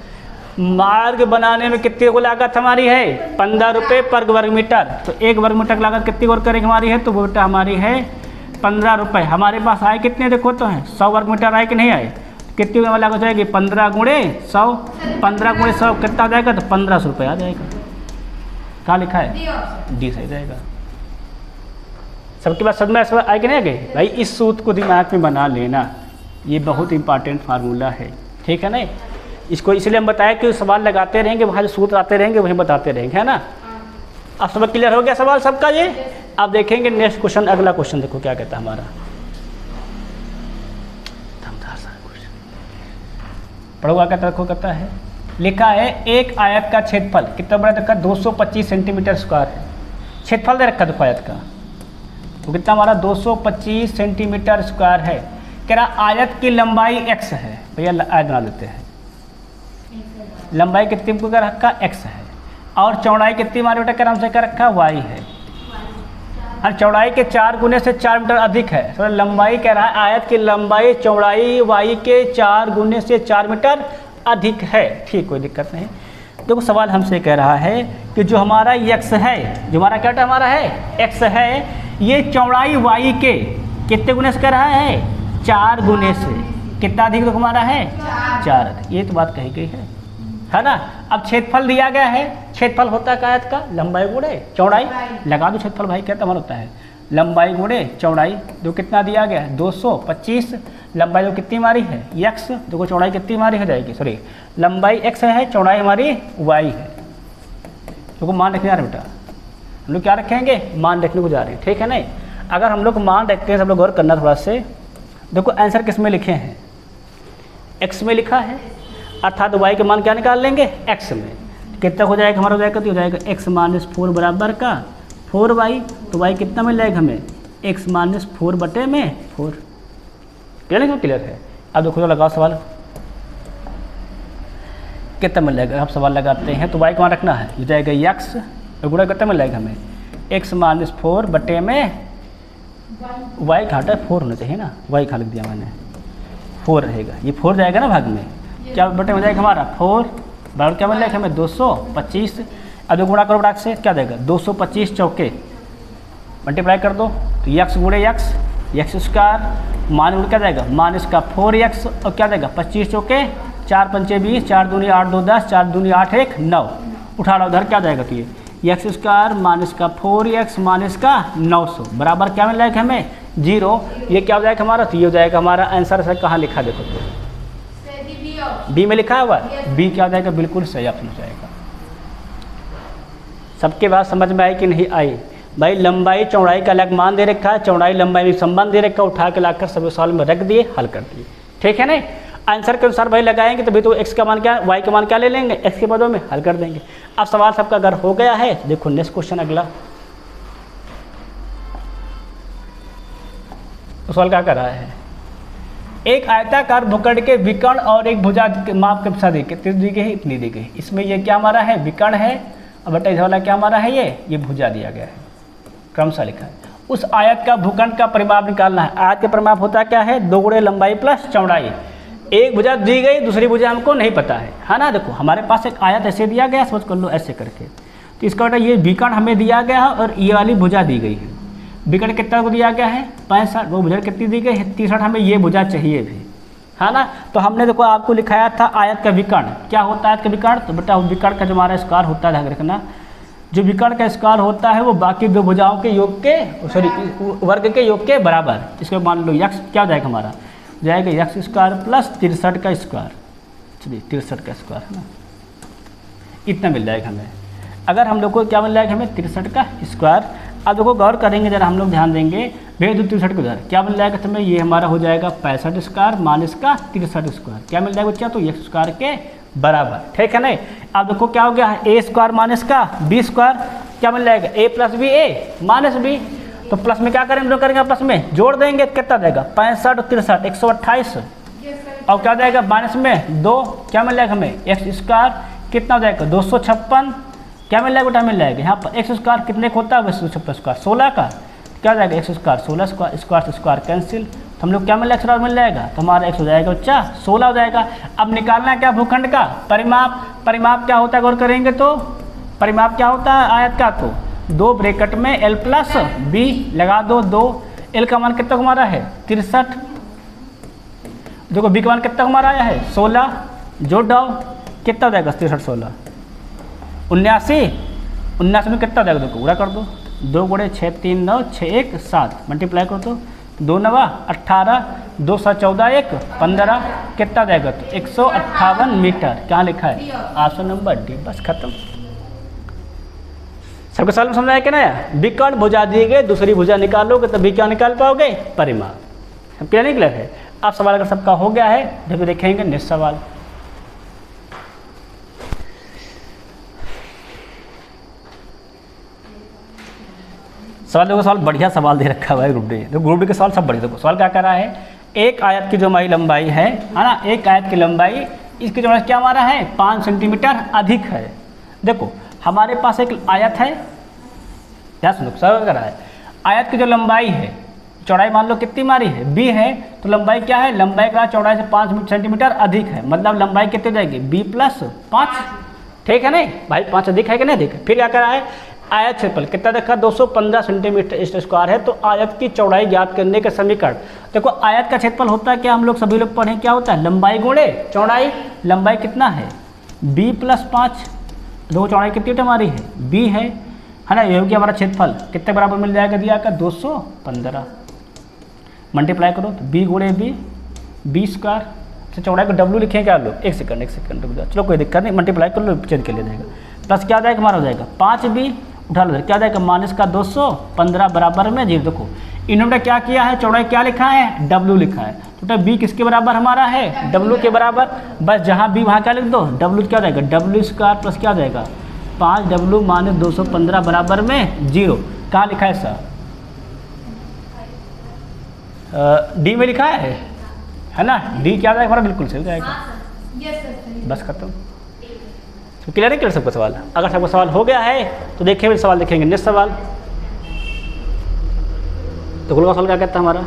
मार्ग बनाने में कितनी को लागत हमारी है? 15 रुपये पर वर्ग मीटर। तो 1 वर्ग मीटर की लागत कितनी और करेगी हमारी है? तो वो बेटा हमारी है 15 रुपये। हमारे पास आए कितने देखो तो हैं 100 वर्ग मीटर आए कि नहीं आए? कितनी लागत हो जाएगी? 15 गुणे 100, 15 गुणे 100 कितना आ जाएगा? तो 1500 रुपये आ जाएगा। कहाँ लिखा है? डी सही जाएगा। सबके पास समझ में आए कि नहीं आगे? भाई इस सूत्र को दिमाग में बना लेना, ये बहुत इंपॉर्टेंट फार्मूला है, ठीक है ना। इसको इसलिए हम बताएं कि सवाल लगाते रहेंगे, वहाँ जो सूत्र आते रहेंगे वहीं बताते रहेंगे, है ना। अब सब क्लियर हो गया सवाल सबका ये? अब देखेंगे नेक्स्ट क्वेश्चन, अगला क्वेश्चन देखो क्या कहता है हमारा। पढ़ो क्या कहता है? कहता है लिखा है एक आयत का क्षेत्रफल कितना बड़ा रखा? 225 सेंटीमीटर स्क्वायर है। क्षेत्रफल दे रखा देखो आयत का, तो कितना हमारा 225 सेंटीमीटर स्क्वायर है। कह रहा आयत की लंबाई x है। भैया आयत बना लेते हैं। लंबाई कितनी को क्या रखा? x है। और चौड़ाई कितनी हमारे बेटा कह रहा हमसे क्या रखा? y है। और चौड़ाई के 4 गुने से 4 मीटर अधिक है। तो लंबाई कह रहा है आयत की लंबाई चौड़ाई y के 4 गुने से 4 मीटर अधिक है। ठीक, कोई दिक्कत नहीं। देखो सवाल हमसे कह रहा है कि जो हमारा x है, जो हमारा क्या हमारा है x है, ये चौड़ाई y के कितने गुने से कह रहा है? 4 गुने से। कितना अधिक तो हमारा है? 4 अधिक। ये तो बात कही गई है ना। अब क्षेत्रफल दिया गया है। क्षेत्रफल होता है आयत का लंबाई गुणे चौड़ाई। लगा दो क्षेत्रफल भाई, क्या हमारा होता है? लंबाई गुणे चौड़ाई। जो कितना दिया गया है? 225। लंबाई जो कितनी हमारी है? x। देखो चौड़ाई कितनी हमारी हो जाएगी? सॉरी, लंबाई x है, चौड़ाई हमारी y है। देखो मान रखने जा रहे बेटा, हम लोग क्या रखेंगे? मान रखने को जा रहे हैं, ठीक है नहीं। अगर हम लोग मान रखते हैं, सब लोग गौर करना थोड़ा से। देखो आंसर किस में लिखे हैं? x में लिखा है, अर्थात y के मान क्या निकाल लेंगे? x में। कितना हो जाएगा हमारा? हो जाएगा तो हो जाएगा x - 4 बराबर का 4y। तो y कितना मिल जाएगा हमें? x - 4 बटे में 4। क्लियर? क्लियर है। अब देखो तो लगाओ सवाल, कितना मिल जाएगा? आप सवाल लगाते हैं तो y को वहाँ रखना है, हो जाएगा x गुणा कितना मिल जाएगा हमें? x - 4 बटे में y घाटा 4 होना चाहिए ना, y खा लिख दिया मैंने, 4 रहेगा। ये 4 जाएगा ना भाग में, क्या बटे में जाएगा हमारा 4 बराबर क्या मिल जाएगा हमें? 225। अब जो गुणा करो बराबर से क्या जाएगा? 225 चौके मल्टीप्लाई कर दो तो x गुणे x स्क्वायर मान गुण क्या जाएगा? मान इसका 4x और क्या जाएगा? 25 चौके 4 पंचे 20, 4 दूनी 8 2 10, 4 दूनी 8 1 9। उठा लो उधर क्या जाएगा? तो ये एक्स स्क्वायर मान इसका 4x मान इसका 900 बराबर क्या मिल जाएगा हमें? 0। ये क्या हो जाएगा हमारा? तो ये हो जाएगा हमारा आंसर। सर कहाँ लिखा देखो तो बी में लिखा हुआ है। बी क्या हो जाएगा? बिल्कुल सही ऑप्शन हो जाएगा। सबके बात समझ में आई कि नहीं आई? भाई लंबाई चौड़ाई का अलग मान दे रखा है, चौड़ाई लंबाई में संबंध दे रखा है, उठा के लाकर सभी सवाल में रख दिए, हल कर दिए, ठीक है ना। आंसर के अनुसार भाई लगाएंगे तभी तो x का मान क्या, y का मान क्या ले लेंगे, x के पदों में हल कर देंगे। अब सवाल सबका अगर हो गया है देखो नेक्स्ट क्वेश्चन अगला। तो सवाल क्या कर रहा है? एक आयताकार भूखंड के विकर्ण और एक भुजा माप के दिशा कितनी दी गई है? इतनी दी गई। इसमें ये क्या हमारा है? विकर्ण है, और बटा इस वाला क्या हमारा है? ये भुजा दिया गया है, क्रमशः लिखा है। उस आयत का भूखंड का परिमाप निकालना है। आयत का परिमाप होता क्या है? 2 गुणे लंबाई प्लस चौड़ाई। एक भुजा दी गई, दूसरी भुजा हमको नहीं पता है ना। देखो हमारे पास एक आयत ऐसे दिया गया, समझ कर लो ऐसे करके। तो इसका बेटा ये विकर्ण हमें दिया गया है और ये वाली भुजा दी गई है। विकर्ण कितना को दिया गया है? 65। वो भुजा कितनी दी गई है? 63। हमें ये भुजा चाहिए भी, है ना। तो हमने देखो आपको लिखाया था आयत का विकर्ण क्या होता है? आयत का विकर्ण तो बेटा विकर्ण का जो हमारा स्क्वायर होता है, ध्यान रखना, जो विकर्ण का स्क्वायर होता है वो बाकी दो भुजाओं के योग के वर्ग के योग के बराबर। इसको मान लो यक्स क्या हो जाएगा हमारा? जाएगा यक्स स्क्वायर प्लस 63 का स्क्वायर। चलिए 63 का स्क्वायर है ना, इतना मिल जाएगा हमें। अगर हम लोग को क्या मिल जाएगा हमें? 63 का स्क्वायर। अब देखो गौर करेंगे जरा, हम लोग ध्यान देंगे, भेज दो 63 को उधर, क्या मिल जाएगा तुम्हें? ये हमारा हो जाएगा 65 स्क्वायर मान इसका 63 स्क्वायर। क्या मिल जाएगा बच्चा? तो x स्क्वायर के बराबर, ठीक है ना। अब देखो क्या हो गया है? a स्क्वायर माइनस का b स्क्वायर क्या मिल जाएगा? a plus b a minus b. तो प्लस में क्या करेंगे हम लोग? करेंगे प्लस में जोड़ देंगे, कितना जाएगा? 65 और 63 128। और क्या जाएगा माइनस में 2, क्या मिल जाएगा हमें? एक्स स्क्वायर कितना हो जाएगा? 256 क्या मिल जाएगा बेटा, मिल जाएगा यहाँ पर एक्स स्क्वायर कितने का होता है, 16 का, क्या हो जाएगा x square 16 square square cancel, तो हम लोग क्या मिल जाएगा, मिल जाएगा, तो हमारा एक्स हो जाएगा बच्चा 16 हो जाएगा। अब निकालना है क्या, भूखंड का परिमाप। परिमाप क्या होता है गौर करेंगे तो, परिमाप क्या होता है आयत का, तो 2 ब्रैकेट में l प्लस बी लगा दो, 2 l का मान कितना हमारा है 63, देखो b का मान कितना हमारा आया है 16, जोड़ डाओ कितना हो जाएगा 63 16 79 में कितना हो जाएगा, देखो पूरा कर दो, 2 गुणे 6 3 9 6 1 7 मल्टीप्लाई कर दो, 2 9 18 2 7 14 1 15 कितना जाएगा, तो 158 मीटर। क्या लिखा है ऑप्शन नंबर डी, बस खत्म। सबके सवाल में समझ आया कि ना, विकर्ण भुजा दिए गए दूसरी भुजा निकालोगे तभी क्या निकाल पाओगे, परिमाप। सब क्लियर नहीं क्लियर है। अब सवाल अगर सबका हो गया है जब देखेंगे नेक्स्ट सवाल। सवाल देखो, सवाल बढ़िया सवाल दे रखा है ग्रुप डी, तो ग्रुप डी के सवाल सब बढ़िया। देखो सवाल क्या कर रहा है, एक आयत की जो हमारी लंबाई है ना, एक आयत की लंबाई इसकी जो क्या हमारा है 5 सेंटीमीटर अधिक है। देखो हमारे पास एक आयत है, क्या सुनो सवाल कर रहा है, आयत की जो लंबाई है, चौड़ाई मान लो कितनी हमारी है b है, तो लंबाई क्या है, लंबाई का चौड़ाई से 5 सेंटीमीटर अधिक है, मतलब लंबाई कितनी हो जाएगी b प्लस 5, ठीक है नहीं भाई, 5 अधिक है कि नहीं अधिक। फिर क्या कर रहा है, आयत क्षेत्रफल कितना देखा 215 सेंटीमीटर स्क्वायर है, तो आयत की चौड़ाई ज्ञात करने के समीकरण। देखो आयत का क्षेत्रफल होता है क्या, हम लोग सभी लोग पढ़े क्या होता है, लंबाई गुणे चौड़ाई। लंबाई कितना है b प्लस 5, दो चौड़ाई कितनी हमारी है b है ना, ये हो गया हमारा क्षेत्रफल कितने बराबर मिल जाएगा, दिया का 215 मल्टीप्लाई करो, तो b गुणे b स्क्वायर से चौड़ाई को w लिखें क्या लोग, एक सेकंड रुक जाओ, चलो कोई दिक्कत नहीं, मल्टीप्लाई कर लो चेंज कर लिया जाएगा, प्लस क्या जाएगा हमारा हो जाएगा 5b उठा लो, क्या जाएगा माइनस का 215 बराबर में 0। देखो इन्होंने क्या किया है, चौड़ाई क्या लिखा है w लिखा है, तो b किसके बराबर हमारा है w के बराबर, बस जहाँ b वहाँ क्या लिख दो w क्या जाएगा w स्क्वायर प्लस क्या जाएगा 5w माइनस 215 बराबर में 0। कहाँ लिखा है सर, डी में लिखा है ना, डी क्या जाएगा हमारा बिल्कुल सही जाएगा, बस खत्म। तो क्लियर है, क्लियर सबका सवाल। अगर सबका सवाल हो गया है तो देखिए फिर सवाल देखेंगे नेक्स्ट सवाल। तो गुल का सवाल क्या कहता है हमारा,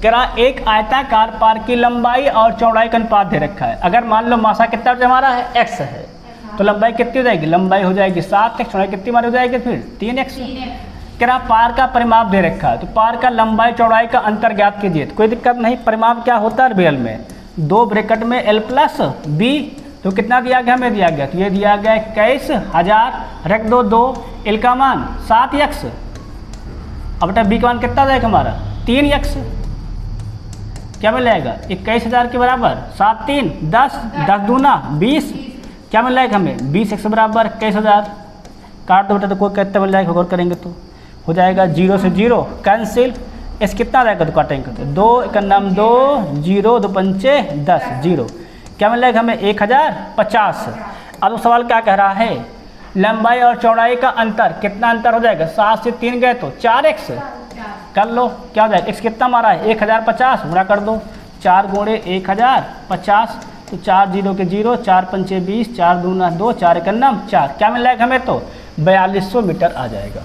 कह रहा एक आयताकार पार की लंबाई और चौड़ाई का अनुपात दे रखा है। अगर मान लो मासा कितना हमारा है x है, तो लंबाई कितनी हो जाएगी, लंबाई हो जाएगी 7x, चौड़ाई कितनी हमारी हो जाएगी फिर 3x। कह रहा पार का परिमाप दे रखा है, तो पार का लंबाई चौड़ाई का अंतर ज्ञात कीजिए। तो कोई दिक्कत नहीं, परिमाप क्या होता है रियल में 2 ब्रैकेट में l प्लस b, तो कितना दिया गया हमें, दिया गया तो ये दिया गया 21,000, रख दो 2, l का मान 7x, अब बेटा b का मान कितना जाएगा हमारा 3x, क्या मिल जाएगा 21,000 के बराबर 7 3 10 10 दूना 20, क्या मिल जाएगा हमें 20x बराबर 21,000। काट दो बेटा, तो कोई कितना मिल जाएगा गौर करेंगे तो हो जाएगा 0 से 0 कैंसिल, इस कितना रहेगा तो काटेंगे तो 2 1 नाम 2 0 2 पंचे 10 0, क्या मिल जाएगा हमें 1050। अब सवाल क्या कह रहा है, लंबाई और चौड़ाई का अंतर कितना अंतर हो जाएगा, 7 से 3 गए तो 4x, कर लो क्या हो जाएगा, x कितना मारा है 1050, गुणा कर दो 4 गुणे 1050, तो 4 0 के 0 4 पंचे 20 4 दूना 2 4 1 नाम 4, क्या मिल जाएगा हमें तो 4200 मीटर आ जाएगा।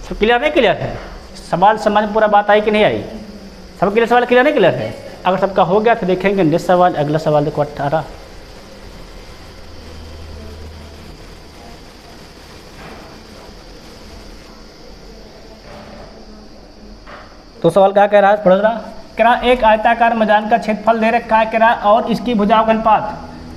सब क्लियर नहीं क्लियर है, सवाल समझ में पूरा बात आई कि नहीं आई, सब क्लियर, सवाल क्लियर नहीं क्लियर है। अगर सबका हो गया तो देखेंगे नेक्स्ट सवाल। अगला सवाल देखो 18। तो सवाल क्या कह रहा है, पढ़ रहा, कह रहा एक आयताकार मैदान का क्षेत्रफल दे रखा है, कह रहा और इसकी भुजाओं का अनुपात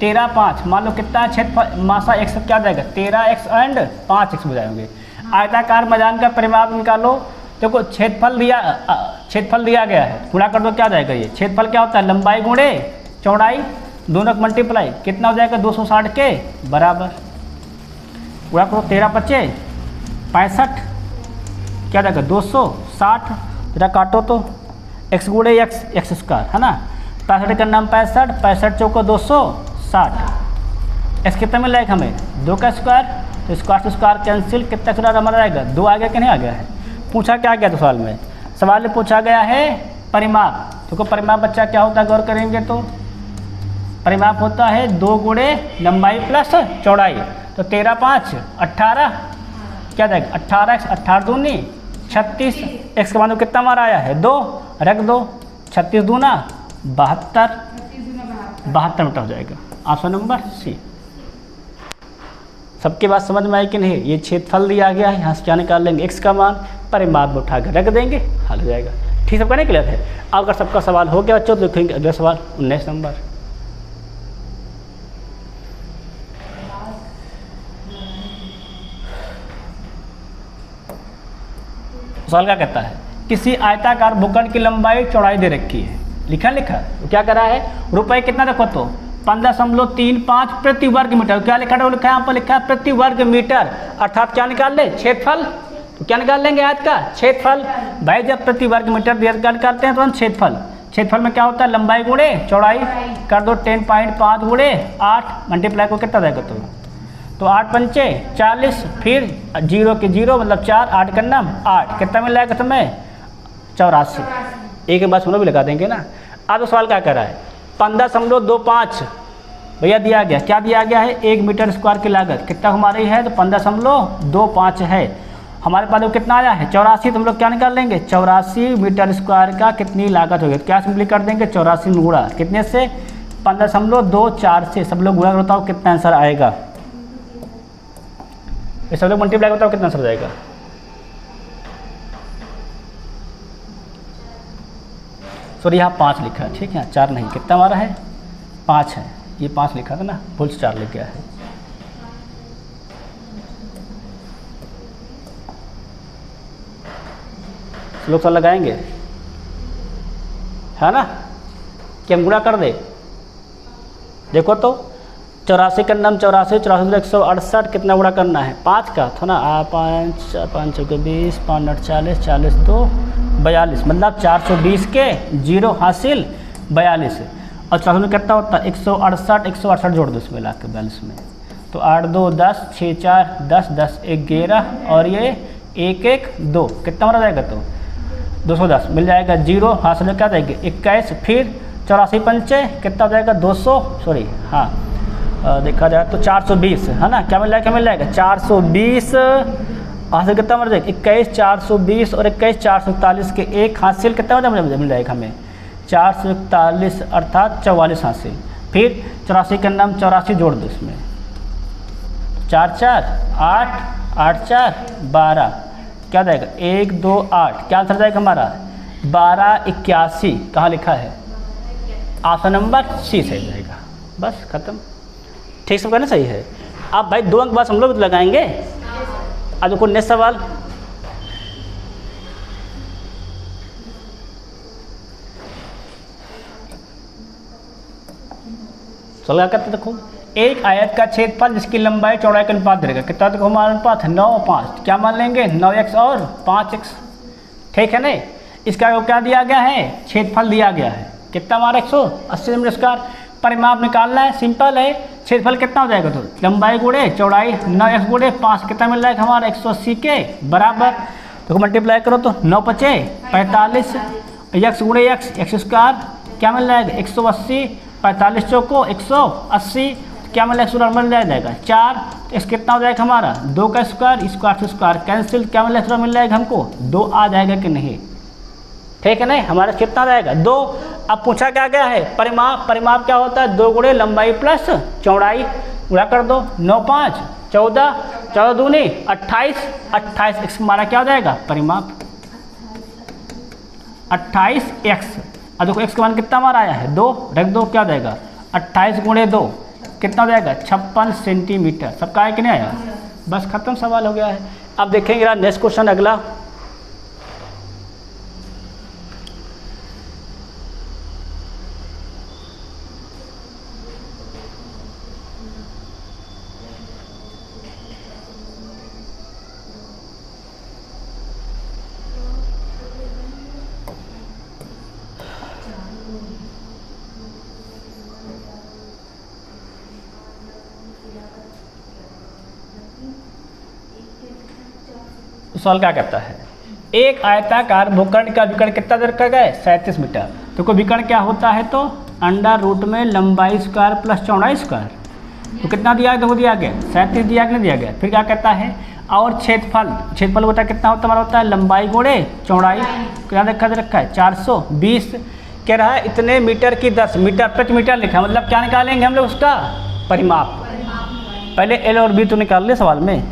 13 5, मान लो कितना क्षेत्रफल मासा x क्या जाएगा 13x एंड 5x भुजाएं होंगे। आयताकार मैदान का परिमाप निकालो। देखो क्षेत्रफल दिया गया है, गुणा कर दो क्या जाएगा, ये क्षेत्रफल क्या होता है लंबाई गुणे चौड़ाई, दोनों का मल्टीप्लाई कितना हो जाएगा 260 के बराबर, गुणा करो 13 5 65, क्या जाएगा 260, जरा काटो तो x गुणे x स्क्वायर है ना, 65 का नाम 65 65 चौको 260, x कितना मिल जाएगा हमें 2 का स्क्वायर, तो स्क्वायर से स्क्वायर कैंसिल, कितना स्क्वायर हमारा रहेगा 2 आ गया कि नहीं आ गया है। पूछा क्या गया तो सवाल में पूछा गया है परिमाप। देखो परिमाप बच्चा क्या होता है गौर करेंगे तो परिमाप होता है 2 गुणे लंबाई प्लस चौड़ाई। तो 13 5 18 क्या जाएगा 18x 18 दूनी 36, x का मान कितना हमारा आया है 2, रख दो 36 दूना 72, 72 मीटर हो जाएगा। Option number c. सबके बात समझ में आई कि नहीं? ये क्षेत्रफल दिया गया है, यहाँ से क्या निकाल लेंगे x का मान, परिमाप में उठा कर रख देंगे, हल हो जाएगा। ठीक, सबका नहीं क्लियर है? अब अगर सबका सवाल हो गया बच्चों तो देखेंगे अगला सवाल 19 नंबर। सवाल क्या कहता है? किसी आयताकार भूखंड की लंबाई चौड़ाई दे रखी है, लिखा तो क्या करा है, रुपए कितना देखो तो 15.35 प्रति वर्ग मीटर। क्या लिखा है? लिखा है यहाँ पर, लिखा है प्रति वर्ग मीटर, अर्थात क्या निकाल ले क्षेत्रफल। तो क्या निकाल लेंगे आयत का क्षेत्रफल। भाई जब प्रति वर्ग मीटर निकालते हैं तो क्षेत्रफल, क्षेत्रफल में क्या होता है लंबाई गुणे चौड़ाई, कर दो 10.5 गुणे 8 मल्टीप्लाई को कितना देगा तो 8 पंचे 40, फिर 0 के 0 मतलब 4, 8 करना 8, कितना मिल जाएगा तुम्हें 84। एक के बाद सुनो भी लगा देंगे ना। अब सवाल क्या कर रहा है 15.25 भैया दिया गया, क्या दिया गया है 1 मीटर स्क्वायर की लागत कितना हमारी है तो 15.25 है। हमारे पास कितना आया है 84, तो हम लोग क्या निकाल लेंगे 84 मीटर स्क्वायर का कितनी लागत होगी, क्या सिंपली कर देंगे 84 में गुणा कितने से 15.24 से, सब लोग गुणा बताओ कितना आंसर आएगा, ये सब लोग मल्टीप्लाई बताओ कितना आंसर जाएगा। सॉरी यहाँ 5 लिखा है, ठीक है 4 नहीं, कितना हमारा है 5 है, ये 5 लिखा था ना, भूल से 4 लिख गया है। लोग सब लगाएंगे है ना, कि हम गुणा कर दे। देखो तो 84 का नाम 84, 84 168 कितना गुणा करना है 5 का था ना, 5 5 के 20, 5 8 40, 40 2 42, मतलब 420 के 0 हासिल 42, और 400 में कितना होता है 168 जोड़ दो इसमें ला के 42 में, तो 8 2 10, 6 4 10, 10 1 11 और ये 1 1 2 कितना मारा जाएगा तो 210 मिल जाएगा, 0 हासिल में क्या जाएगा 21, फिर 84 पंचे कितना हो जाएगा 200, सॉरी हाँ देखा जाए तो 420 है ना, क्या मिल जाएगा 420 हासिल कितना मिल जाएगा 21 420 और 21 441 के एक हासिल कितना मिल जाएगा हमें 441 अर्थात 44 हासिल, फिर 84 का नाम 84 जोड़ दो इसमें 4 4 8 8 4 12 क्या जाएगा 1 2 8, क्या आंसर जाएगा हमारा 1281, कहाँ लिखा है ऑप्शन नंबर सी सही जाएगा, बस खत्म। ठीक सब कहना सही है। अब भाई 2 अंक बाद हम लोग लगाएंगे। अब देखो नेक्स्ट सवाल, चलो क्या कहते देखो, एक आयत का क्षेत्रफल जिसकी लंबाई चौड़ाई का अनुपात देगा कितना, देखो हमारा अनुपात 9 5, क्या मान लेंगे 9x और 5x, ठीक है नहीं। इसका क्या दिया गया है क्षेत्रफल दिया गया है कितना हमारा 180 सेंटीमीटर स्क्वायर। परिमाप निकालना है, सिंपल है, क्षेत्रफल कितना हो जाएगा तो लंबाई गुणे चौड़ाई 9x गुणे 5 कितना मिल जाएगा हमारा 180 के बराबर, तो मल्टीप्लाई करो तो 9 5 45 x गुणे x स्क्वायर क्या मिल जाएगा 180, 45 चौको 180 क्या मिल जाएगा मिल जाएगा 4, x कितना हो जाएगा हमारा 2 का स्क्वायर, स्क्वायर से स्क्वायर कैंसिल, क्या मिल जाएगा हमको 2 आ जाएगा कि नहीं, ठीक है नहीं, हमारा कितना रहेगा 2। अब पूछा क्या गया है परिमाप, परिमाप क्या होता है 2 गुणे लंबाई प्लस चौड़ाई, गुणा कर दो 9 5 14, 14 दूनी 28, 28 x हमारा क्या हो जाएगा परिमाप 28x। अब देखो x का मान कितना हमारा आया है 2, रख दो क्या हो जाएगा 28 गुणे 2 कितना हो जाएगा 56 सेंटीमीटर, सबका आया कि नहीं आया, बस खत्म सवाल हो गया है। अब देखेंगे नेक्स्ट क्वेश्चन अगला, सवाल क्या कहता है एक आयताकार भूखंड का विकर्ण कितना दूर का है 37 मीटर। तो कोई विकर्ण क्या होता है तो अंडर रूट में लंबाई स्क्वायर प्लस चौड़ाई स्क्वायर, तो कितना दिया गया, देखो दिया गया 37 दिया गया, दिया गया। फिर क्या कहता है, और क्षेत्रफल होता है कितना होता हमारा, होता है लंबाई गुणे चौड़ाई, क्या रखा है 420। कह रहा है इतने मीटर की 10 मीटर प्रति मीटर लिखा है, मतलब क्या निकालेंगे हम लोग उसका परिमाप। पहले एल और बी तो निकाल ले सवाल में,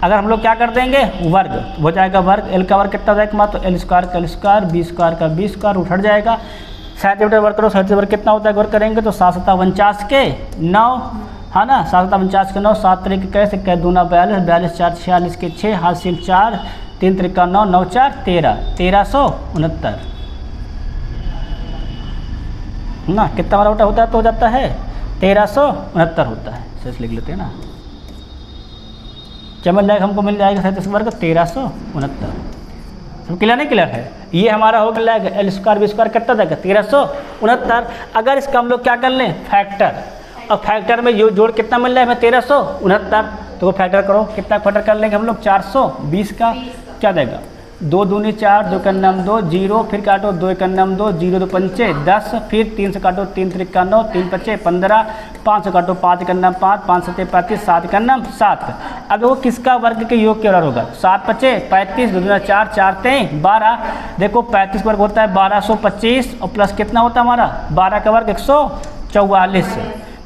अगर हम लोग क्या कर देंगे वर्ग, हो जाएगा वर्ग, एल का वर्ग कितना हो जाएगा, तो एल स्क्वायर का एल स्क्वायर, बी स्क्वायर का बी स्क्वायर, उठ जाएगा। 7 मीटर वर्ग करो, 7 वर्ग कितना होता है वर्ग करेंगे तो 7 7 49 के 9, है ना, 7 7 49 के 9, 7 तरीके कैसे कह दूना 42, 42 4 46 के 6, हासिल 4, 3 त्रिका 9, 9 4 13, 1369 ना, कितना हमारा होता है तो हो जाता है 1369 होता है। सच लिख लेते हैं ना, क्या मिल जाएगा हमको, मिल जाएगा 37 वर्ग 1369। सब क्लियर नहीं क्लियर है, ये हमारा हो गया एल स्क्वायर बी स्क्वायर कितना देगा 1369। अगर इसका हम लोग क्या कर लें फैक्टर, और फैक्टर में जो जोड़ कितना मिल रहा है हमें 1369, तो वो फैक्टर करो, कितना फैक्टर कर लेंगे हम लोग 420 का, क्या देगा 2 दूनी 4, 2 का नाम 2 0, फिर काटो 2 का नाम 2 0 2 पंचे 10, फिर 3 से काटो 3 त्रिका 9, 3 पचे 15, 5 से काटो 5 का नाम 5, 5 सते 35, 7 का नाम 7। अब वो किसका वर्ग के योग के बराबर होगा, 7 पचे 35, 2 दूना 4, 4 तेईं 12। देखो 35 वर्ग होता है 1225, और प्लस कितना होता है हमारा 12 का वर्ग 144,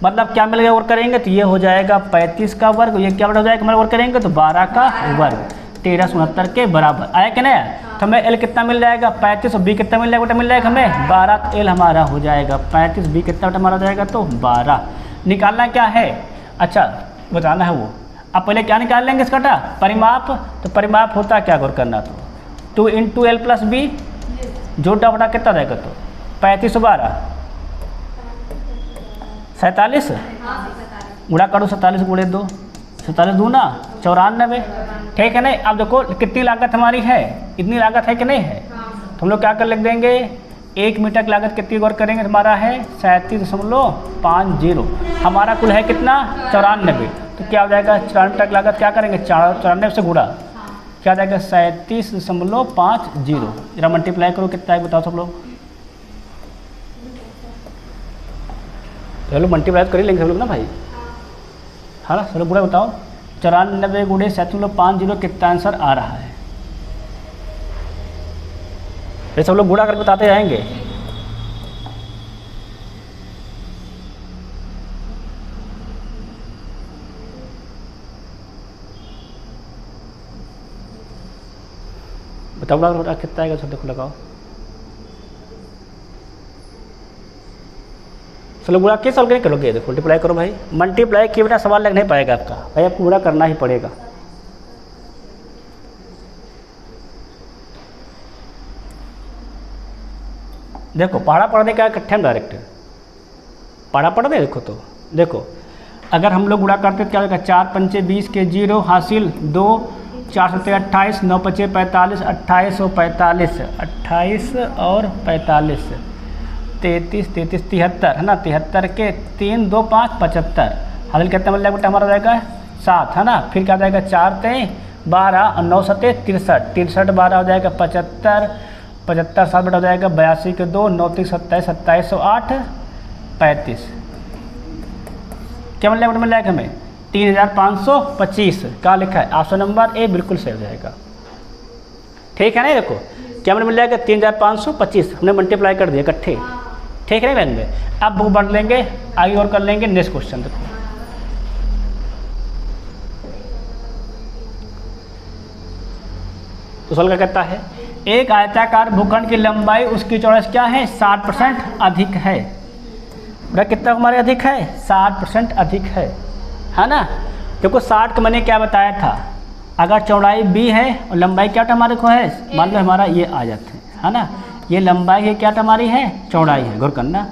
मतलब क्या मिल गया वर्ग करेंगे तो ये हो जाएगा 35 का वर्ग, ये क्या हो जाएगा हमारा वर्ग करेंगे तो 12 का वर्ग, 1369 के बराबर आया कि नहीं। तो हमें एल कितना मिल जाएगा 35, और बी कितना मिल जाएगा बेटा, मिल जाएगा हमें 12, एल हमारा हो जाएगा 35, बी कितना बेटा हमारा हो जाएगा तो 12। निकालना क्या है, अच्छा बताना है वो। अब पहले क्या निकाल लेंगे इसका परिमाप, तो परिमाप होता क्या गौर करना, तो 2 × एल प्लस बी जोड़ा बटा कितना देगा, तो 35 12 47, गुणा करो 47 गुणे 2, 47 दूना 94, ठीक है नहीं। अब देखो कितनी लागत हमारी है, इतनी लागत है कि नहीं है, तो हम लोग क्या कर लिख देंगे 1 मीटर की लागत कितनी गौर करेंगे, हमारा है 37.50, हमारा कुल है कितना 94, तो क्या हो जाएगा 94 की लागत क्या करेंगे 94 से गुणा, क्या जाएगा 37.50, जरा मल्टीप्लाई करो कितना है बताओ सब लोग, चलो मल्टीप्लाई कर ही लेंगे सब लोग ना भाई, हाँ ना चलो बुरा बताओ 94 गुणे 37.50 कितना आंसर आ रहा है, ये सब लोग गुणा करके बताते जाएंगे। बताओ गुणा कितना आएगा, सब देखो लगाओ, चलो गुणा किस सॉल्व करके करोगे, देखो मल्टीप्लाई करो भाई, मल्टीप्लाई किए बिना सवाल लग नहीं पाएगा आपका भाई, आपको गुणा करना ही पड़ेगा। देखो पढ़ा पढ़ने का इकट्ठे में डायरेक्ट पढ़ा पढ़ दे, देखो तो देखो अगर हम लोग गुणा करते तो क्या होगा 4 पंचे 20 के 0 हासिल 2, 4 सत्ते 28, 9 पचे 45, 28 और 45, 28 और 45, 33 33 73 है ना, 73 के 3 2 5 75, हासिल कितना मिल जाएगा बेटा हमारा जाएगा 7 है ना, फिर क्या जाएगा 4 तेईं 12 और 9 सत्ते 63, 63 12 हो जाएगा 75, 75 7 बेटा हो जाएगा 82 के 2, 9 3 27, 27 और 8 35, क्या मिल जाएगा हमें 3525, क्या लिखा है ऑप्शन नंबर ए बिल्कुल सही हो जाएगा, ठीक है ना। देखो क्या मिल जाएगा 3525, हमने मल्टीप्लाई कर दिया इकट्ठे, ठीक है नहीं। अब बुक बढ़ लेंगे आगे और कर लेंगे नेक्स्ट क्वेश्चन। देखो तो सवाल क्या कहता है, एक आयताकार भूखंड की लंबाई उसकी चौड़ाई क्या है 60% अधिक है, बेटा कितना हमारे अधिक है 60% अधिक है ना। देखो 60 का मैंने क्या बताया था, अगर चौड़ाई b है और लंबाई क्या हमारे को है, मान लो हमारा ये आ जाते है ना, ये लंबाई है क्या हमारी है चौड़ाई है, गौर करना।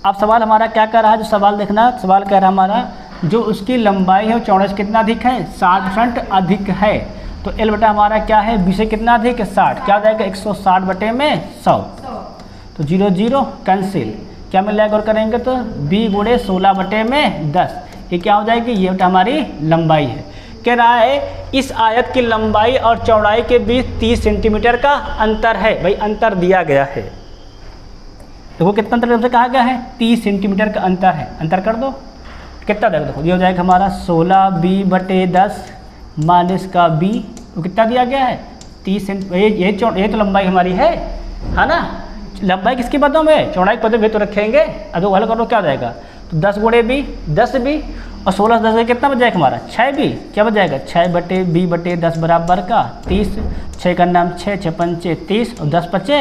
अब सवाल हमारा क्या कर रहा है, जो सवाल देखना, सवाल कह रहा है हमारा जो उसकी लंबाई है वो चौड़ाई से कितना अधिक है 60% अधिक है, तो एल बटा हमारा क्या है बी से कितना अधिक है 60, क्या हो जाएगा 160 बटे में 100, तो 0 0 कैंसिल, क्या मिल जाएगा और करेंगे तो b गुणे 16 बटे में 10, ये क्या हो जाएगी ये बटा हमारी लंबाई है। कह रहा है इस आयत की लंबाई और चौड़ाई के बीच 30 सेंटीमीटर का अंतर है, भाई अंतर दिया गया है, देखो कितना अंतर हमसे कहा गया है, 30 सेंटीमीटर का अंतर है। अंतर कर दो कितना देगा, देखो ये हो जाएगा हमारा 16b/10 माइनस का b, वो कितना दिया गया है 30 सेंटीमीटर। ये तो लंबाई हमारी है ना, लंबाई किसकी पदों में, चौड़ाई पदों में तो रखेंगे। अब वो हल करो क्या हो जाएगा, तो 10 गुणे b 10b और 16 10 कितना बच जाएगा हमारा 6b, क्या बच जाएगा 6/b/10 बराबर का 30, 6 का नाम 6, 6 पंचे 30 और 10 बचे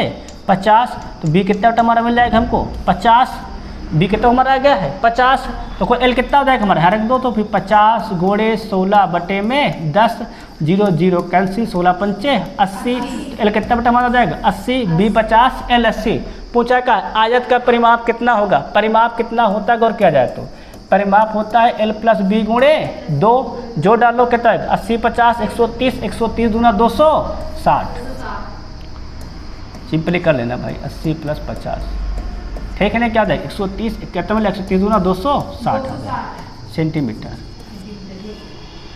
50। तो b कितना हमारा मिल जाएगा हमको 50, b कितना हमारा आ गया है 50। तो कोई l कितना हो जाएगा हमारा, यहाँ रख दो, तो फिर 50 गुणे 16/10 0 0 कैंसिल, 16 पंचे 80, l कितना बटा हमारा हो जाएगा 80, b 50 l 80। पूछा का आयत का परिमाप कितना होगा, परिमाप कितना होता है गौर किया जाए तो परिमाप होता है l + b गुणे 2, जो डालो कितना है 80 50 130, 130 दूना 260, सिंपली कर लेना भाई 80 + 50, ठीक है ना, क्या जाएगा 130 कितना मिला 130 दूना 260 सेंटीमीटर।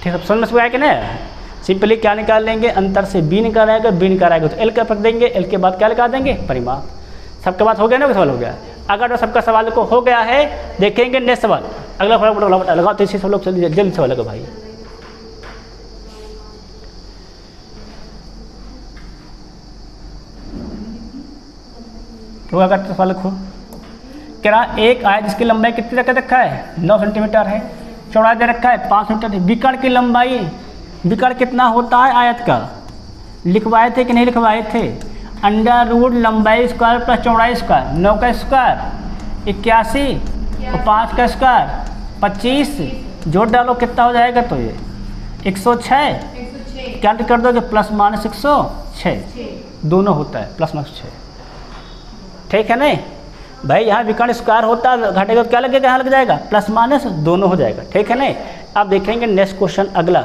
ठीक है, समझ में आया कि नहीं। सिंपली क्या निकाल लेंगे, अंतर से b निकाल आएगा, b निकाल आएगा तो l का रख देंगे, l के बाद क्या लगा देंगे परिमाप। सबका बात हो गया ना, सवाल हो गया। अगर सबका सवाल को हो गया है, देखेंगे नेक्स्ट सवाल, अगला फटाफट लगाओ, तो इसी सब लोग जल्दी सवाल लगा भाई। तो अगर सवाल को क्या एक आयत जिसकी लंबाई कितनी तक रखा है 9 सेंटीमीटर है, चौड़ाई दे रखा है 5 मीटर, विकर्ण की लंबाई, विकर्ण कितना होता है आयत का, लिखवाए थे कि नहीं लिखवाए थे, √ लंबाई स्क्वायर प्लस चौड़ाई स्क्वायर, 9 का स्क्वायर 81 और 5 का स्क्वायर 25, जोड़ डालो कितना हो जाएगा, तो ये 106, कैंसिल कर दो जो ± 106 दोनों होता है ±6, ठीक है नहीं भाई। यहाँ विकर्ण स्क्वायर होता है, घटेगा तो क्या लगेगा, यहाँ लग जाएगा ± दोनों हो जाएगा, ठीक है नहीं। अब देखेंगे नेक्स्ट क्वेश्चन अगला।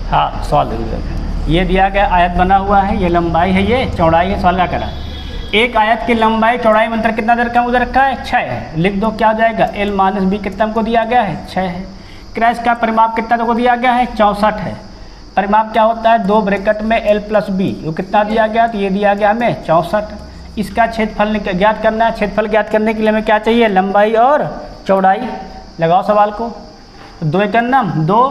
हाँ सवाल देखिए, ये दिया गया आयत बना हुआ है, ये लंबाई है, ये चौड़ाई है। सवाल क्या करा, एक आयत की लंबाई चौड़ाई में अंतर कितना दे रखा है, उधर रखा है 6 है, लिख दो क्या हो जाएगा l - b कितना हमको दिया गया है 6 है। क्रैश का परिमाप कितना को दिया गया है 64 है। परिमाप क्या होता है, 2 ब्रैकेट में l + b, वो कितना दिया गया, तो ये दिया गया हमें 64। इसका छेदफल ज्ञात करना है, छेदफल ज्ञात करने के लिए हमें क्या चाहिए, लंबाई और चौड़ाई। लगाओ सवाल को, 2 एक नाम 2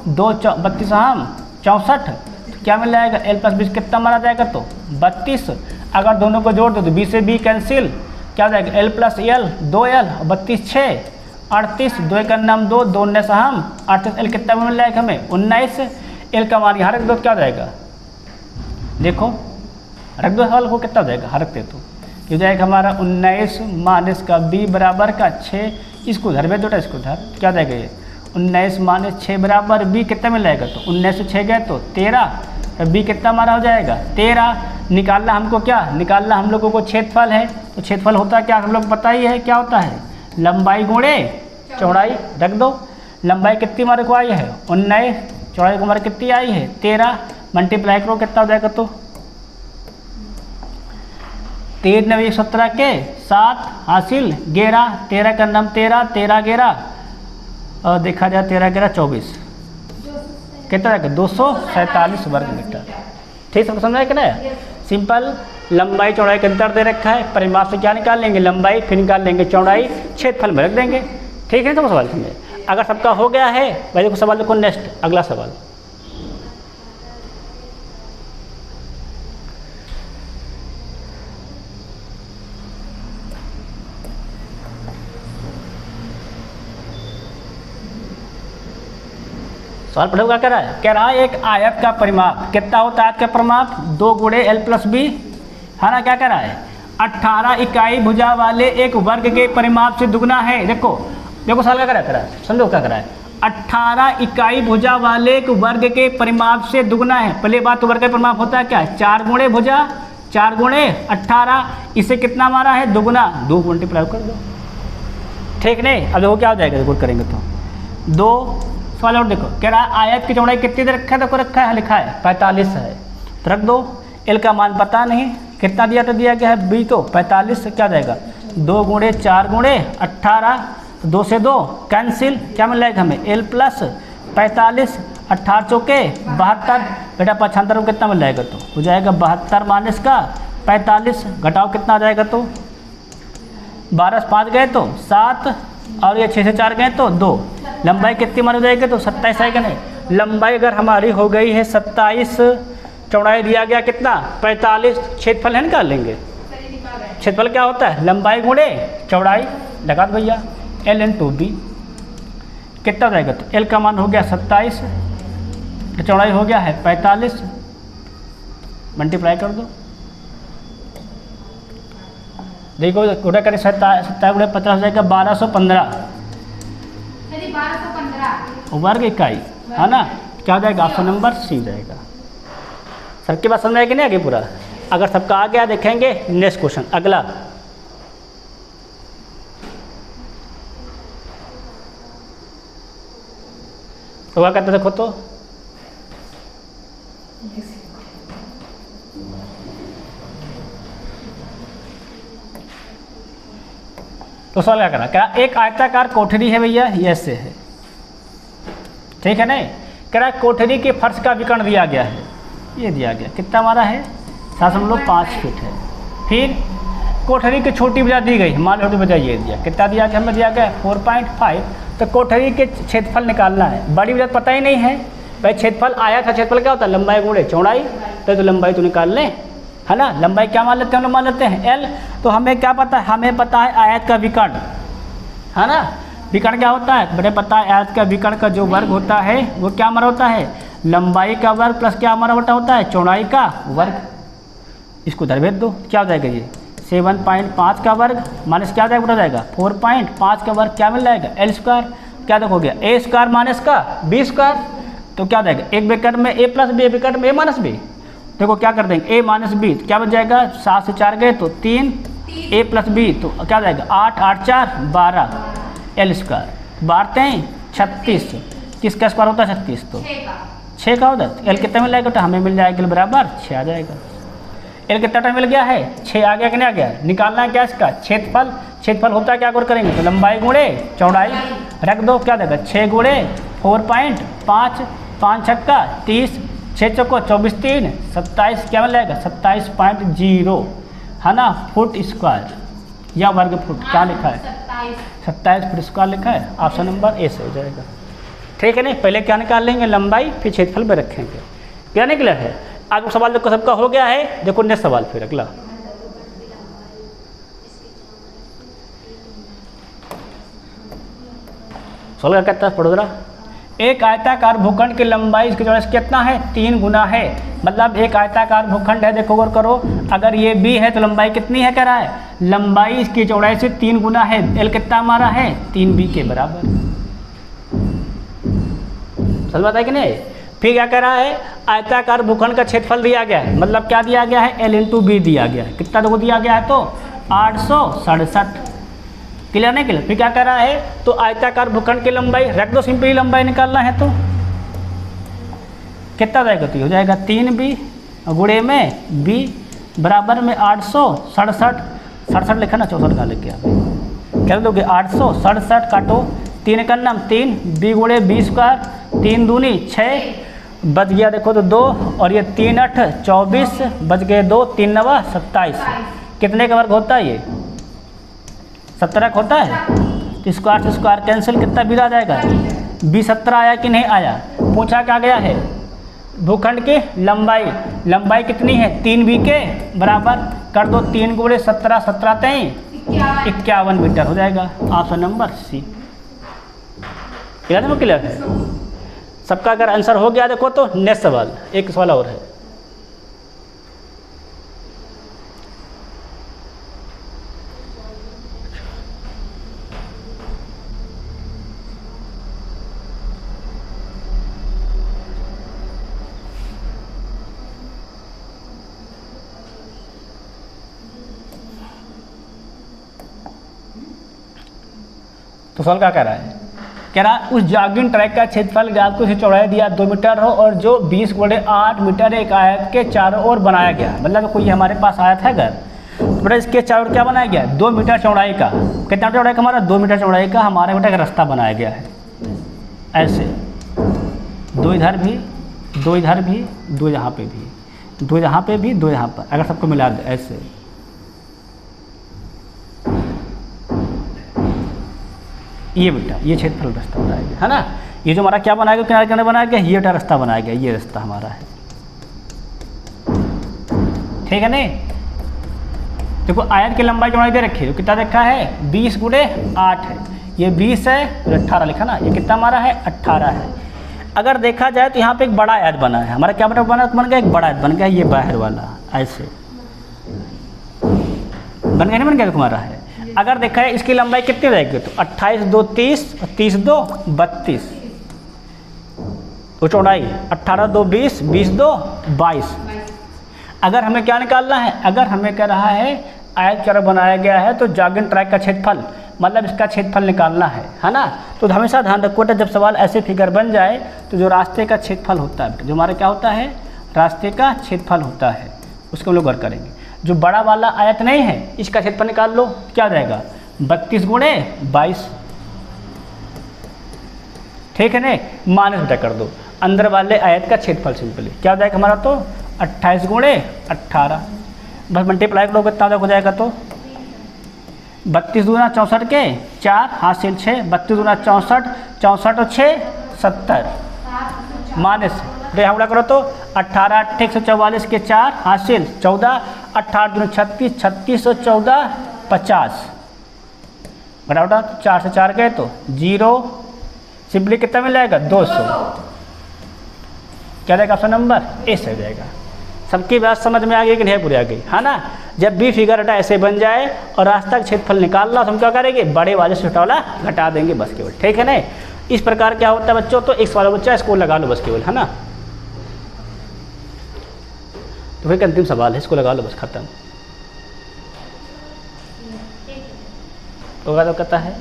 2 32 हम 64, तो क्या मिल जाएगा l + b कितना मारा जाएगा, तो 32। अगर दोनों को जोड़ दो तो b से b कैंसिल, क्या हो जाएगा l + l 2l, 32 6 38, 2 एक नाम 2 2 19 हम 38, l कितना मिल जाएगा हमें 19, l का मान यहाँ रख दो, क्या हो जाएगा, देखो रख दो सवाल को कितना हो जाएगा, हाँ रखते तो हो जाएगा हमारा 19 माइनस का b बराबर का 6, इसको धर में दो, इसको धर, क्या हो जाएगा ये 19 माइनस 6 बराबर b कितना मिल जाएगा, तो 19 से 6 गए तो 13, तो b कितना हमारा हो जाएगा 13। निकालना हमको क्या, निकालना हम लोगों को छेदफल है, तो छेदफल होता है क्या हम लोग पता ही है, क्या होता है लंबाई गुणे चौड़ाई। रख दो, लंबाई कितनी हमारे को आई है 19, चौड़ाई को हमारे कितनी आई है 13, मल्टीप्लाई करो कितना हो जाएगा, तो 13 9 17 के 7 हासिल 11, 13 का नाम 13 13 11 और देखा जाए 13 11 24, कितना रहेगा 247 वर्ग मीटर। ठीक समझ में कि नहीं, सिंपल। लंबाई चौड़ाई का अंतर दे रखा है, परिमाप से क्या निकाल लेंगे लंबाई, फिर निकाल लेंगे चौड़ाई, छेदफल में रख देंगे, ठीक है। तो सवाल समझे, अगर सबका हो गया है भाई देखो सवाल देखो नेक्स्ट अगला सवाल। सवाल पढ़ो क्या कह रहा है एक आयत का परिमाप कितना होता है, आयत का परिमाप 2 गुणे l + b है ना। क्या कह रहा है 18 इकाई भुजा वाले एक वर्ग के परिमाप से दुगना है। देखो देखो सवाल क्या कह रहा है, समझो क्या कह रहा है, 18 इकाई भुजा वाले एक वर्ग के परिमाप से दुगना है। पहले बात तो वर्ग का परिमाप होता है क्या है 4 गुणे भुजा 4 गुणे 18, इसे कितना हमारा है दुगना, 2 मल्टीप्लाई कर दो, ठीक नहीं। अब देखो क्या हो जाएगा, देखो करेंगे तो 2 सवाल और देखो कह रहा है आयत की चौड़ाई कितनी दे रखा है, देखो रखा है लिखा है 45 है, तो रख दो। एल का मान पता नहीं कितना दिया, तो दिया गया है बी तो 45 से क्या जाएगा 2 गुणे 4 गुणे 18, 2 से 2 कैंसिल, क्या मिल जाएगा हमें l + 45, 18 चौके 72, बेटा 75 में कितना मिल जाएगा तो हो जाएगा 72 माइनस का 45, घटाओ कितना आ जाएगा तो 12 से 5 गए तो 7 और ये 6 से 4 गए तो 2। लंबाई कितनी मान हो जाएगी तो 27 आएगा नहीं। लंबाई अगर हमारी हो गई है 27, चौड़ाई दिया गया कितना 45, क्षेत्रफल है निकाल लेंगे। क्षेत्रफल क्या होता है लंबाई गुणे चौड़ाई, लगा दो भैया L/B कितना हो जाएगा तो L का मान हो गया 27, चौड़ाई हो गया है 45, मल्टीप्लाई कर दो। देखो गुणा करें 27 गुणे 50 हो जाएगा 1215 वर्ग इकाई, है ना। क्या हो जाएगा ऑप्शन नंबर सी जाएगा। सबके पास समझ आएगी नहीं आगे पूरा। अगर सबका आ गया देखेंगे नेक्स्ट क्वेश्चन अगला। तो क्या कहते देखो तो सवाल क्या करा, क्या एक आयताकार कोठरी है भैया, ये ऐसे है, ठीक है नहीं। कह रहा कोठरी के फर्श का विकर्ण दिया गया है, ये दिया गया कितना हमारा है 7.5 फीट है। फिर कोठरी की छोटी भुजा दी गई, मान लो छोटी भुजा ये दिया, कितना दिया गया हमें दिया गया 4.5। तो कोठरी के क्षेत्रफल निकालना है, बड़ी भुजा पता ही नहीं है भाई। क्षेत्रफल आया था, क्षेत्रफल क्या होता है लंबाई गुणे चौड़ाई, तो लंबाई तो निकाल लें, है ना। लंबाई क्या मान लेते हैं हम लोग, मान लेते हैं L। तो हमें क्या पता है, हमें पता है आयत का विकर्ण, है ना। विकर्ण क्या होता है बड़े पता है, आयत का विकर्ण का जो वर्ग होता है वो क्या हमारा होता है लंबाई का वर्ग प्लस क्या हमारा बटा होता है चौड़ाई का वर्ग। इसको इधर भेज दो, क्या हो जाएगा ये 7.5 का वर्ग माइनस क्या हो जाएगा बटा जाएगा 4.5 का वर्ग, क्या मिल जाएगा L²। क्या देखोगे A² माइनस का B², तो क्या हो जाएगा एक ब्रैकेट में A प्लस बी, ब्रैकेट में A माइनस बी। देखो क्या कर देंगे A माइनस बी, क्या बच जाएगा 7 से 4 गए तो 3, A प्लस बी तो क्या हो जाएगा 8, 8 4 12, L²। बारते हैं 36, किसका स्क्वायर होता है 36 तो 6 का होता है। L कितना मिल जाएगा तो हमें मिल जाएगा L बराबर 6 आ जाएगा। L कितना टाइम मिल गया है 6 आ गया कि नहीं आ गया। निकालना है क्या इसका क्षेत्रफल, क्षेत्रफल होता है क्या और करेंगे तो लंबाई गुणे चौड़ाई रख दो, क्या देगा 6 गुणे 4.5, 5 छक्का 30, 6 चौको 24 3 27, क्या मिल जाएगा 27.0, है ना फुट स्क्वायर या वर्ग फुट। क्या लिखा है 27 फुट स्क्वायर लिखा है, ऑप्शन नंबर ए से हो जाएगा। ठीक है नहीं, पहले क्या निकाल लेंगे लंबाई, फिर क्षेत्रफल में रखेंगे। क्या नहीं क्लियर है। आगे सवाल देखो सबका हो गया है, देखो नेक्स्ट सवाल फिर अगला। सवाल क्या कहता है पढ़ो जरा। एक आयताकार भूखंड की लंबाई इसकी चौड़ाई कितना है 3 गुना है। मतलब एक आयताकार भूखंड है, देखो गौर करो, अगर ये बी है तो लंबाई कितनी है कह रहा है लंबाई इसकी चौड़ाई से 3 गुना है। एल कितना हमारा है 3b के बराबर। समझ आता है कि नहीं। फिर क्या कह रहा है आयताकार भूखंड का क्षेत्रफल दिया गया है, मतलब क्या दिया गया है L/B दिया गया है। कितना देखो दिया गया है तो 867। क्लियर नहीं क्लियर। फिर क्या कह रहा है तो आयताकार भूखंड की लंबाई रख दो, सिंपली लंबाई निकालना है तो कितना जाएगा तो हो जाएगा 3b गुणे में b बराबर में 867 लिखा ना 64 का लेके क्या दोगे 867 काटो 3 का नाम 3 b गुणे b², 3 दूनी 6 बच गया देखो तो 2 और ये 3 8 24 बच गए 2, 3 9 27। कितने का वर्ग होता है ये 17 का होता है। तो स्क्वायर से स्क्वायर कैंसिल, कितना बिल आ जाएगा 17 आया कि नहीं आया। पूछा क्या गया है भूखंड की लंबाई, लंबाई कितनी है 3b के बराबर कर दो 3 गुणे 17 17 51 मीटर हो जाएगा, ऑप्शन नंबर सी। क्लियर है क्लियर है सबका। अगर आंसर हो गया देखो तो नेक्स्ट सवाल, एक सवाल और है। तो सवाल क्या कह रहा है, कह रहा है उस जॉगिंग ट्रैक का क्षेत्रफल ज्ञात को इसे चौड़ाई दिया 2 मीटर हो और जो 20 गुणे 8 मीटर एक आयत के चारों ओर बनाया गया। मतलब कोई हमारे पास आयत है घर, बेटा इसके चारों ओर क्या बनाया गया 2 मीटर चौड़ाई का। कितना चौड़ाई का हमारा 2 मीटर चौड़ाई का हमारे बेटा का रास्ता बनाया गया है ऐसे। 2 इधर भी, 2 इधर भी, 2 यहाँ पे भी, 2 यहाँ पे भी, 2 यहाँ पर, अगर सबको मिला दे ऐसे, ये बेटा ये क्षेत्रफल रास्ता बनाएगा, है ना। ये जो हमारा क्या बनाएगा, किनारे किनारे बनाएगा, ये बेटा रास्ता बनाएगा, ये रास्ता हमारा है, ठीक है नहीं। देखो आयत की लंबाई चौड़ाई दे रखी है, तो कितना देखा है 20 गुणे 8 है, ये 20 है और 18 लिखा ना, ये कितना हमारा है 18 है। अगर देखा जाए तो यहाँ पे एक बड़ा आयत बना है, हमारा क्या बन गया, एक बड़ा आयत बन गया, ये बाहर वाला ऐसे बन गया, नहीं बन गया तुम्हारा है। अगर देखा है इसकी लंबाई कितनी रहेगी, तो 28 2 30 और 30 2 32, तो चौड़ाई 18 2 20, 20 2 22। अगर हमें क्या निकालना है, अगर हमें कह रहा है आयत चौड़ा बनाया गया है तो जॉगिंग ट्रैक का क्षेत्रफल, मतलब इसका क्षेत्रफल निकालना है ना। तो हमेशा ध्यान रखो जब सवाल ऐसे फिगर बन जाए तो जो रास्ते का क्षेत्रफल होता है, जो हमारा क्या होता है, रास्ते का क्षेत्रफल होता है, उसको हम लोग गौर करेंगे। जो बड़ा वाला आयत नहीं है इसका क्षेत्रफल निकाल लो, क्या जाएगा 32 गुणे 22, ठीक है नहीं, माइनस बेटा कर दो अंदर वाले आयत का क्षेत्रफल सिंपली क्या हो जाएगा हमारा, तो 28 गुणे 18, बस मल्टीप्लाई करोगे कितना हो जाएगा, तो 32 दूना 64 के 4 हासिल 6, 32 दूना 64, 64 और 6 70, माइनस यहाँ उड़ा करो तो 18 8 144 के 4 हासिल 14, 18 दूना 36, 36 और 14 50, बड़ा उड़ा 4 से 4 गए तो 0, सिंपली कितना मिल जाएगा 200, क्या रहेगा ऑप्शन नंबर ए से हो जाएगा। सबकी बात समझ में आ गई कि नहीं पूरी आ गई, है ना। जब भी फिगर हटा ऐसे बन जाए और रास्ता का क्षेत्रफल निकालना तो हम क्या करेंगे, बड़े वाले से छोटा वाला घटा देंगे बस केवल, ठीक है ना। इस प्रकार क्या होता है बच्चों, तो एक सवाल बच्चा इसको लगा लो बस केवल, है ना। तो फिर अंतिम सवाल है, इसको लगा लो बस, खत्म होगा। तो कहता है,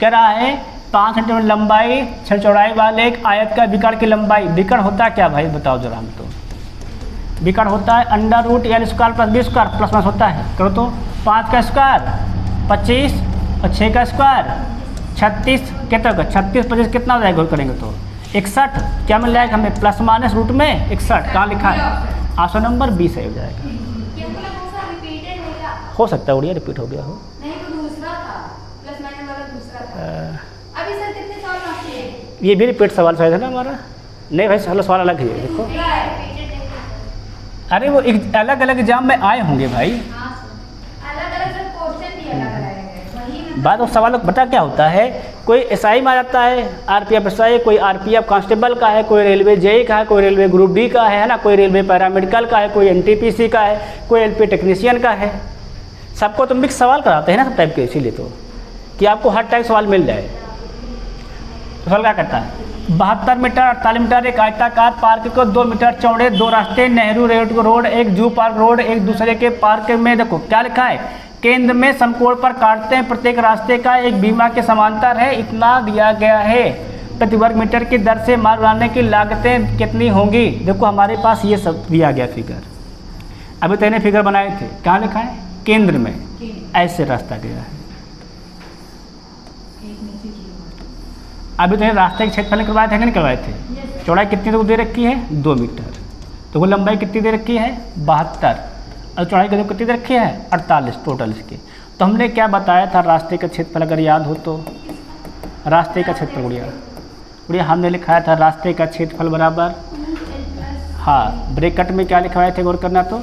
कह रहा है 5 सेंटीमीटर लंबाई 6 चौड़ाई वाले एक आयत का विकर्ण की लंबाई, विकर्ण होता है क्या भाई बताओ जरा हम, तो विकर्ण होता है under root l square plus b square plus minus होता है, करो तो 5 का स्क्वायर 25 और 6 का स्क्वायर 36, कितना होगा 36 25 कितना हो जाएगा करेंगे तो 61, क्या मिल जाएगा हमें प्लस माइनस रूट में 61, कहाँ लिखा है ऑप्शन नंबर बी सही हो जाएगा। हो सकता है उड़िया रिपीट हो गया हो, ये भी रिपीट सवाल शायद है ना हमारा, नहीं भाई चलो सवाल अलग है देखो, अरे वो अलग अलग एग्जाम में आए होंगे भाई, बात उस सवाल बता क्या होता है, कोई एसआई में आ जाता है आरपीएफ एसआई, कोई आरपीएफ कांस्टेबल का है, कोई रेलवे जेई का है, कोई रेलवे ग्रुप डी का है ना, कोई रेलवे पैरामेडिकल का है, कोई एनटीपीसी का है, कोई एलपी टेक्नीशियन का है, सबको तो मिक्स सवाल कराते हैं ना सब टाइप के, इसीलिए तो कि आपको हर टाइप सवाल मिल जाए। तो सवाल क्या करता है, 72 मीटर 48 मीटर एक आयताकार पार्क को 2 मीटर चौड़े 2 रास्ते, नेहरू रोड एक जू पार्क रोड एक दूसरे के पार्क में, देखो क्या लिखा है, केंद्र में समकोण पर काटते हैं, प्रत्येक रास्ते का एक बीमा के समांतर है, इतना दिया गया है, प्रति वर्ग मीटर की दर से मार्ग बनाने की लागतें कितनी होंगी। देखो हमारे पास ये सब दिया गया फिगर, अभी तो इन्हें फिगर बनाए थे, कहाँ लिखा है केंद्र में, ऐसे रास्ता गया है, अभी तो रास्ते के क्षेत्रफल निकलवाए थे कि नहीं करवाए थे, चौड़ाई कितनी तो दे रखी है 2 मीटर, तो वो लंबाई कितनी दे रखी है 72, और चौड़ाई कितनी दे रखी है 48 टोटल इसके। तो हमने क्या बताया था रास्ते का क्षेत्रफल, अगर याद हो तो रास्ते का क्षेत्रफल उड़िया हमने लिखाया था रास्ते का क्षेत्रफल बराबर, हाँ ब्रैकेट में क्या लिखवाए थे गौर करना, तो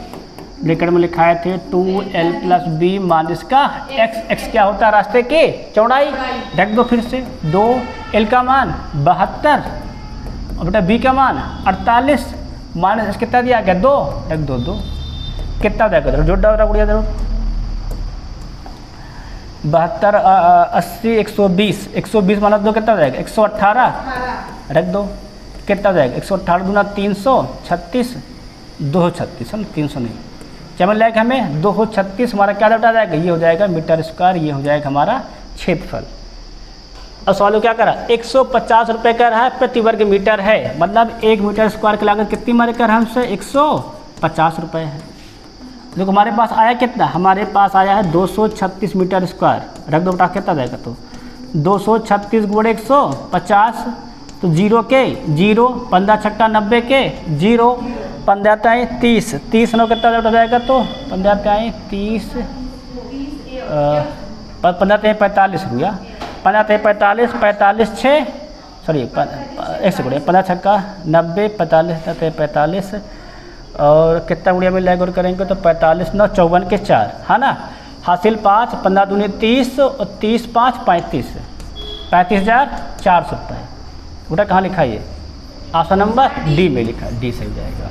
ब्रैकेट में लिखाए थे 2l + b माइनस का x क्या होता है रास्ते के चौड़ाई, रख दो फिर से 2l का मान 72 और बेटा b का मान 48 माइनस x कितना दिया गया 2, रख दो 2, कितना दिया गया जोड़ डाल उड़िया जरूर 72 80 120 120 माइनस 2 कितना जाएगा 118, रख दो कितना जाएगा 118 दूना 336 236 है ना 300 नहीं, क्या मिल जाएगा हमें 236, हमारा क्या लौटा जाएगा, ये हो जाएगा मीटर स्क्वायर, ये हो जाएगा हमारा क्षेत्रफल। और सवाल क्या करा 150 रुपये का रहा है, प्रति वर्ग मीटर है, मतलब 1 मीटर स्क्वायर की लागत कितनी हमारे कर हमसे 150 रुपये है। देखो हमारे पास आया कितना, हमारे पास आया है 236 मीटर स्क्वायर, रख दो बेटा कितना जाएगा, तो 236 गुणे 150 तो तो 0 के 0, 15 छक्का 90 के 0, 15 ताई 30, 30 9 कितना हो जाएगा, तो 15 ताई 30, 15 ताई 45 हो गया, 15 ताई 45, 45 6, सॉरी 1 गुड़िया 15 छक्का 90, 45 ताई 45 और कितना गुड़िया में लैग और करेंगे तो 45 9 54 के 4, है ना, हासिल 5, 15 दूनी 30 और 30 5 35, 35,400 रुपये। बेटा कहाँ लिखा है ये, ऑप्शन नंबर डी में लिखा, डी सही जाएगा।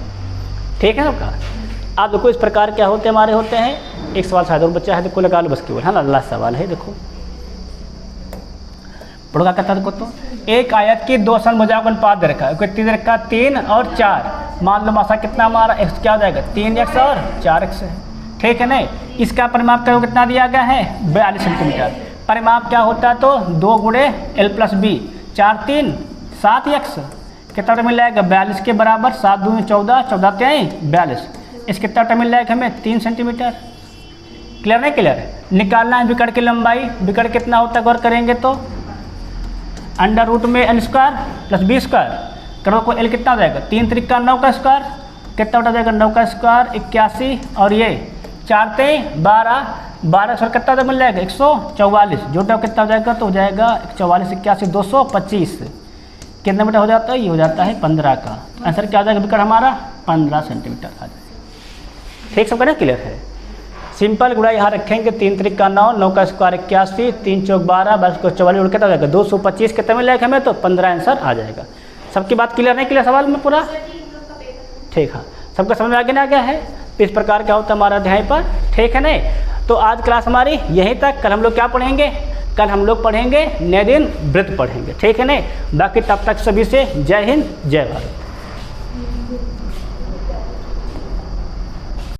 ठीक है ना कहा। आप देखो इस प्रकार क्या होते हमारे होते हैं, एक सवाल शायद और बच्चा है, देखो लगा लो बस केवल, है ना, लास्ट सवाल है, देखो पढ़ोगा कहता देखो, तो एक आयत की 2 समभुजाओं का अनुपात दे रखा है, कितनी दे रखा है 3 और 4, मान लो मासा कितना हमारा x क्या हो जाएगा 3x और 4x है, ठीक है नहीं। इसका परिमाप करो कितना दिया गया है 42 सेंटीमीटर। परिमाप क्या होता है, तो 2 गुणे l+b, 4 3 7x, कितना मिल जाएगा 42 के बराबर, 7 दूनी 14, 14 3 42, इस कितना मिल जाएगा हमें 3 सेंटीमीटर। क्लियर नहीं क्लियर, निकालना है विकर्ण की लंबाई, विकर्ण कितना होता है गौर करेंगे तो अंडर रूट में l² + b² करो को l कितना हो जाएगा 3 त्रिका 9 का स्क्वायर, कितना हो जाएगा 9 का स्क्वायर 81 और ये 4 3 12, 12 सौ कितना मिल जाएगा 144, जोटा कितना हो जाएगा तो हो जाएगा 44 81 225, कितना मीटर हो जाता है, ये हो जाता है 15 का। आंसर क्या हो जाएगा विकर्ण हमारा 15 सेंटीमीटर आ जाएगा। ठीक सब करना क्लियर है। सिंपल गुणा यहाँ रखेंगे 3 त्रिका 9, 9 का स्क्वायर 81, 3 चौक 12, 12 को 44 और कितना हो जाएगा 225, कितना मिल जाएगा हमें तो 15 आंसर आ जाएगा। सबकी बात क्लियर नहीं क्लियर सवाल में पूरा, ठीक है, सबका समझ में आगे आ गया है। तो इस प्रकार क्या होता है हमारा अध्याय पर, ठीक है नहीं। तो आज क्लास हमारी यहीं तक, कल हम लोग क्या पढ़ेंगे, कल हम लोग पढ़ेंगे नए दिन वृत्त पढ़ेंगे, ठीक है नहीं। बाकी तब तक सभी से जय हिंद जय भारत।